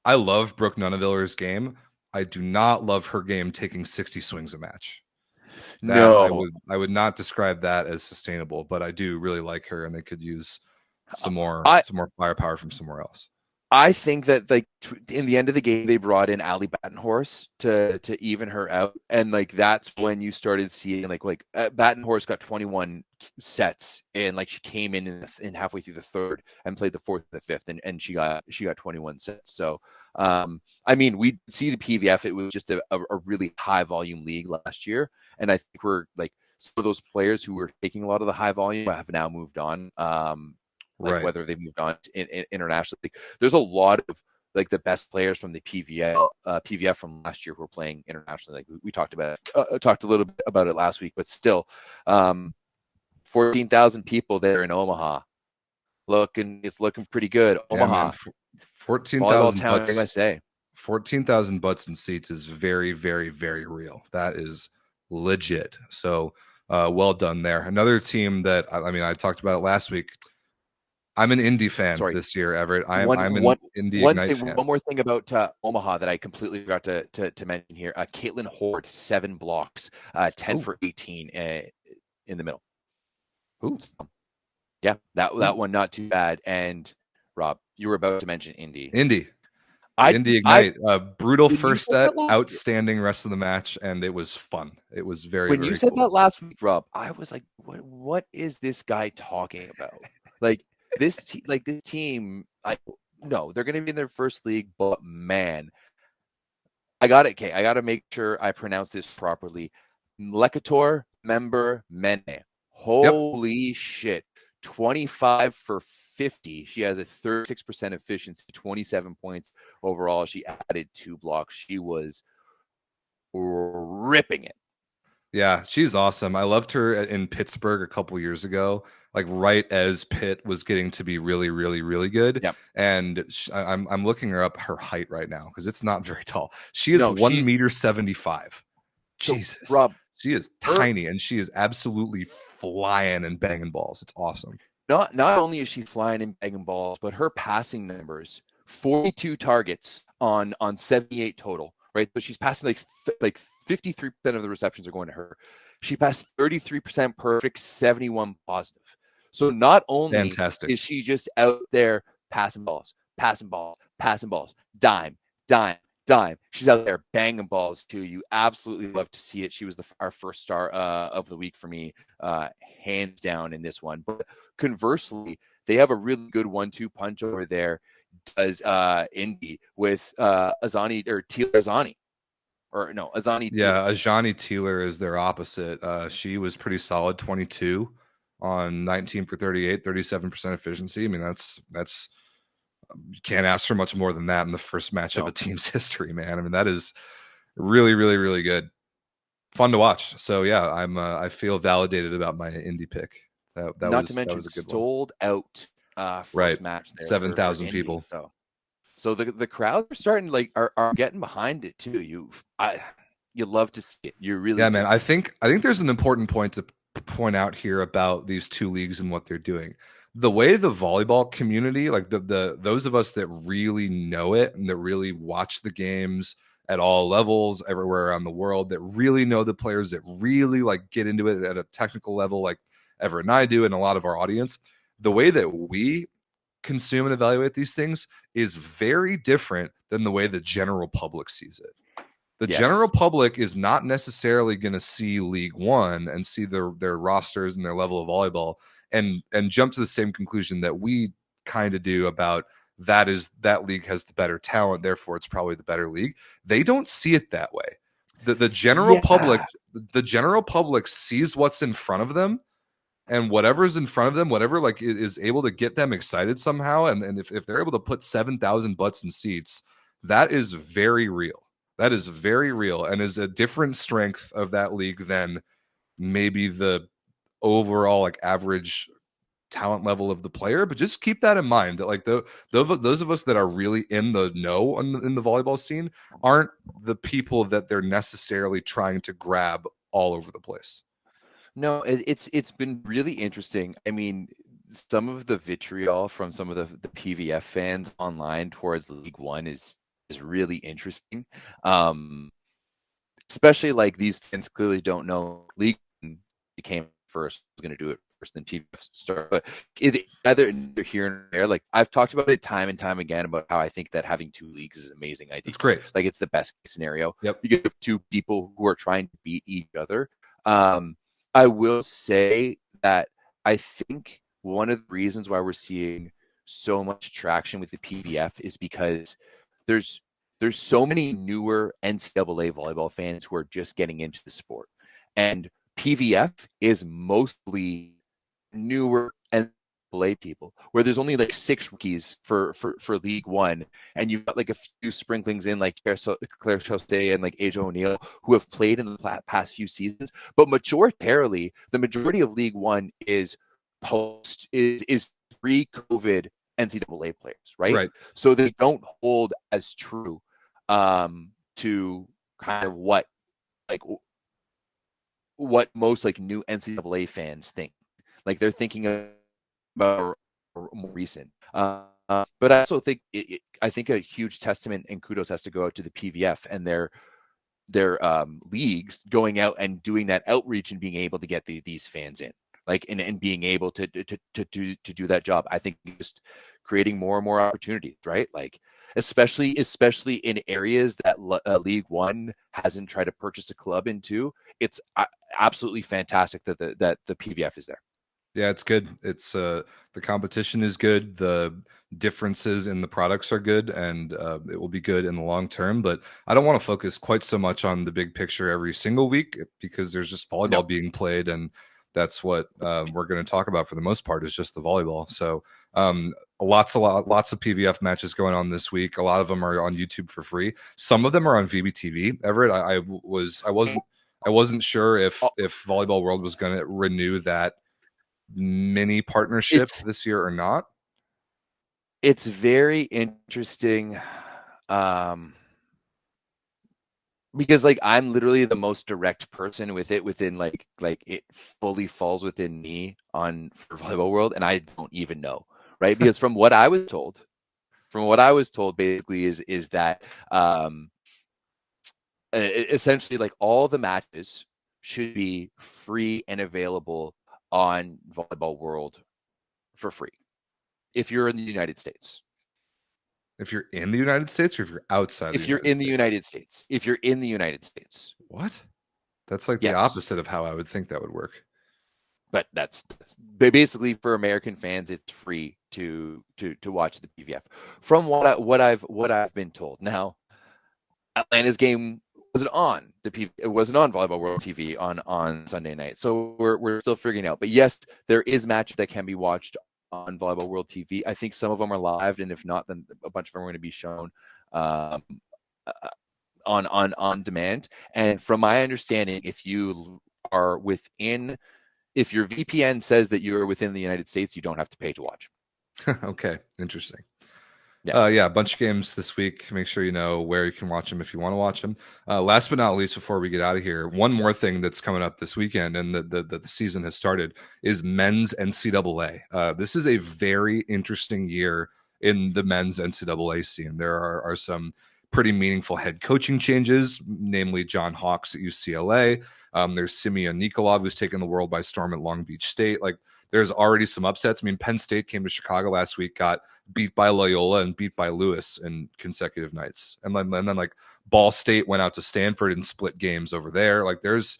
I love Brooke Nunneviller's game. I do not love her game taking 60 swings a match. I would not describe that as sustainable, but I do really like her, and they could use some more firepower from somewhere else. I think that like in the end of the game, they brought in Allie Battenhorst to even her out, and like that's when you started seeing like Battenhorst got 21 sets, and like she came in halfway through the third and played the fourth and the fifth, and she got 21 sets. So I mean, we see the PVF. It was just a really high volume league last year, and I think we're like some of those players who were taking a lot of the high volume have now moved on. Whether they moved on internationally. There's a lot of like the best players from the PVF from last year who were playing internationally. Like we talked a little bit about it last week, but still, 14,000 people there in Omaha. It's looking pretty good. Omaha, 14,000 butts. I say 14,000 butts and seats is very, very, very real. That is legit. So well done there. Another team that I talked about it last week. I'm an Indy fan this year, Everett. I'm an Indy Ignite fan. One more thing about Omaha that I completely forgot to mention here. Caitlin Horde, 7 blocks, 10 for 18 in the middle. Ooh. Yeah, that one not too bad. And Rob, you were about to mention Indy. Indy I Ignite, brutal when you first said that set, last- outstanding rest of the match, and it was fun. It was very, when very you said cool. that last week, Rob, I was like, what is this guy talking about? Like this team, no, they're going to be in their first league, but man, I got it. Okay, I got to make sure I pronounce this properly. Lekator member Mene. Holy shit. 25 for 50. She has a 36% efficiency, 27 points overall. She added 2 blocks. She was ripping it. Yeah, she's awesome. I loved her in Pittsburgh a couple years ago, like right as Pitt was getting to be really, really, really good. Yep. And I'm looking her up her height right now because it's not very tall. She is No, 1.75 meters. So, Jesus, Rob, she is tiny and she is absolutely flying and banging balls. It's awesome. Not only is she flying and banging balls, but her passing numbers, 42 targets on 78 total, right? So she's passing like 53% of the receptions are going to her. She passed 33% perfect, 71 positive. So not only Fantastic. is she just out there passing balls, dime. She's out there banging balls too. You absolutely love to see it. She was our first star of the week for me, hands down in this one. But conversely, they have a really good 1-2 punch over there. Does Indy with Azani or Teal Azani? Or no, Azani. Yeah, Ajani Teeler is their opposite. She was pretty solid, 22 on 19 for 38, 37% efficiency. I mean, that's you can't ask for much more than that in the first match of a team's history, man. I mean, that is really, really, really good. Fun to watch. So yeah, I feel validated about my Indy pick. That Not to was mention a good sold out first match there. 7,000 people. So the crowd are starting are getting behind it too. You love to see it. You really man. I think there's an important point to point out here about these two leagues and what they're doing. The way the volleyball community, like the those of us that really know it and that really watch the games at all levels everywhere around the world, that really know the players, that really like get into it at a technical level, like Everett and I do, and a lot of our audience, the way that we consume and evaluate these things is very different than the way the general public sees it. The general public is not necessarily going to see League One and see their rosters and their level of volleyball and jump to the same conclusion that we kind of do about that league has the better talent, therefore it's probably the better league. They don't see it that way. The general public sees what's in front of them, and whatever's in front of them, whatever like is able to get them excited somehow, and if they're able to put 7,000 butts in seats, that is very real. That is very real and is a different strength of that league than maybe the overall like average talent level of the player. But just keep that in mind that like those of us that are really in the know in the volleyball scene aren't the people that they're necessarily trying to grab all over the place. No, it's been really interesting. I mean, some of the vitriol from some of the PVF fans online towards League One is really interesting. Especially like these fans clearly don't know League One became first, was going to do it first, then PVF start. But either here and there, like I've talked about it time and time again about how I think that having two leagues is an amazing idea. It's great. Like it's the best case scenario. Yep. You get two people who are trying to beat each other. I will say that I think one of the reasons why we're seeing so much traction with the PVF is because there's so many newer NCAA volleyball fans who are just getting into the sport. And PVF is mostly newer NCAA people, where there's only like 6 rookies for League One, and you've got like a few sprinklings in like Claire Chaussee and like Aja O'Neill who have played in the past few seasons. But majoritarily, the majority of League One is pre-COVID NCAA players, right? So they don't hold as true to kind of what most like new NCAA fans think. Like they're thinking about more recent. But I also think I think a huge testament and kudos has to go out to the PVF and their leagues going out and doing that outreach and being able to get these fans in. like and being able to do that job. I think just creating more and more opportunities, right? Like especially in areas that League One hasn't tried to purchase a club into. It's absolutely fantastic that the PVF is there. Yeah, it's good. It's the competition is good. The differences in the products are good, and it will be good in the long term. But I don't want to focus quite so much on the big picture every single week because there's just volleyball being played, and that's what we're going to talk about for the most part is just the volleyball. So lots of PVF matches going on this week. A lot of them are on YouTube for free. Some of them are on VBTV. Everett, I wasn't sure if Volleyball World was going to renew that mini partnership this year or not. It's very interesting because like I'm literally the most direct person with it within like it fully falls within me for Volleyball World, and I don't even know, right? Because from what I was told basically is that essentially like all the matches should be free and available on Volleyball World for free if you're in the United States. If you're in the United States or if you're outside if you're in the United States. If you're in the United States. What? That's like the opposite of how I would think that would work. But that's basically for American fans, it's free to watch the PVF. From what I've been told. Now, Atlanta's game wasn't on it wasn't on Volleyball World TV on Sunday night, so we're still figuring out. But yes, there is matches that can be watched on Volleyball World TV. I think some of them are live, and if not, then a bunch of them are going to be shown on demand. And from my understanding, if your VPN says that you are within the United States, you don't have to pay to watch. Okay, interesting. Yeah, a bunch of games this week. Make sure you know where you can watch them if you want to watch them. Last but not least, before we get out of here, one more thing that's coming up this weekend and the season has started is men's NCAA. This is a very interesting year in the men's NCAA scene. There are some pretty meaningful head coaching changes, namely John Hawks at UCLA. There's Simeon Nikolov, who's taken the world by storm at Long Beach State. Like, there's already some upsets. I mean, Penn State came to Chicago last week, got beat by Loyola and beat by Lewis in consecutive nights. And then like Ball State went out to Stanford and split games over there. Like this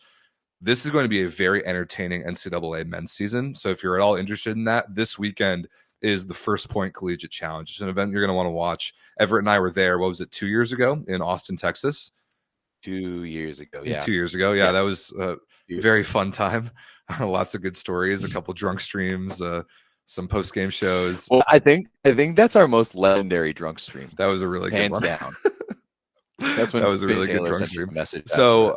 is going to be a very entertaining NCAA men's season. So if you're at all interested in that, this weekend is the First Point Collegiate Challenge. It's an event you're going to want to watch. Everett and I were there. What was it? 2 years ago in Austin, Texas. 2 years ago. Yeah. 2 years ago. Yeah. That was a very fun time. Lots of good stories, a couple drunk streams, some post-game shows. Well, I think that's our most legendary drunk stream. That was a really good one. Hands down. That's when that was a really Taylor good drunk stream. Message so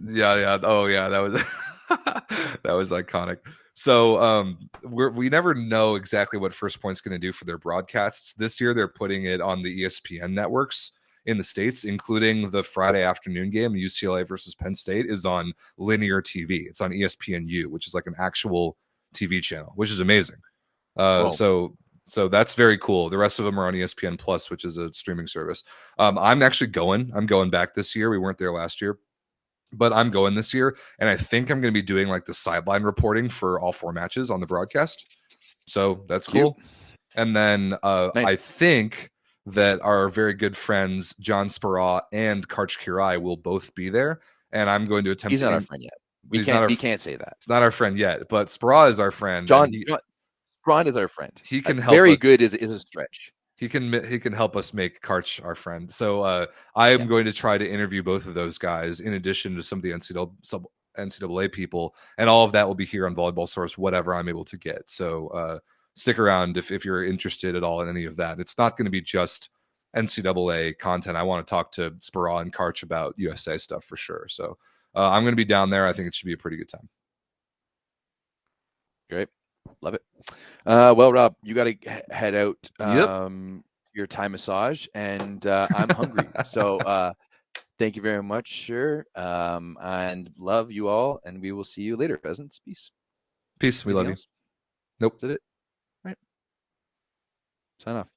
yeah, oh yeah, that was that was iconic. So we never know exactly what First Point's going to do for their broadcasts. This year they're putting it on the ESPN networks in the States, including the Friday afternoon game, UCLA versus Penn State, is on linear TV. It's on ESPNU, which is like an actual TV channel, which is amazing. So that's very cool. The rest of them are on ESPN Plus, which is a streaming service. I'm going back this year. We weren't there last year, but I'm going this year. And I think I'm going to be doing like the sideline reporting for all 4 matches on the broadcast. So that's cool. And then nice. I think that our very good friends John Speraw and Karch Kirai will both be there, and I'm going to attempt. He's not our friend yet. We can't say that. He's not our friend yet, but Speraw is our friend. John is our friend. He can help. Very us. good is a stretch. He can help us make Karch our friend. So I am going to try to interview both of those guys in addition to some of the NCAA people, and all of that will be here on Volleyball Source, whatever I'm able to get. So stick around if you're interested at all in any of that. It's not going to be just NCAA content. I want to talk to Speraw and Karch about USA stuff for sure. So I'm going to be down there. I think it should be a pretty good time. Great. Love it. Well, Rob, you got to head out your Thai massage, and I'm hungry. So thank you very much, sure. And love you all, and we will see you later, pheasants. Peace. Peace. We love you. Nope. That's it. Right. Sign off.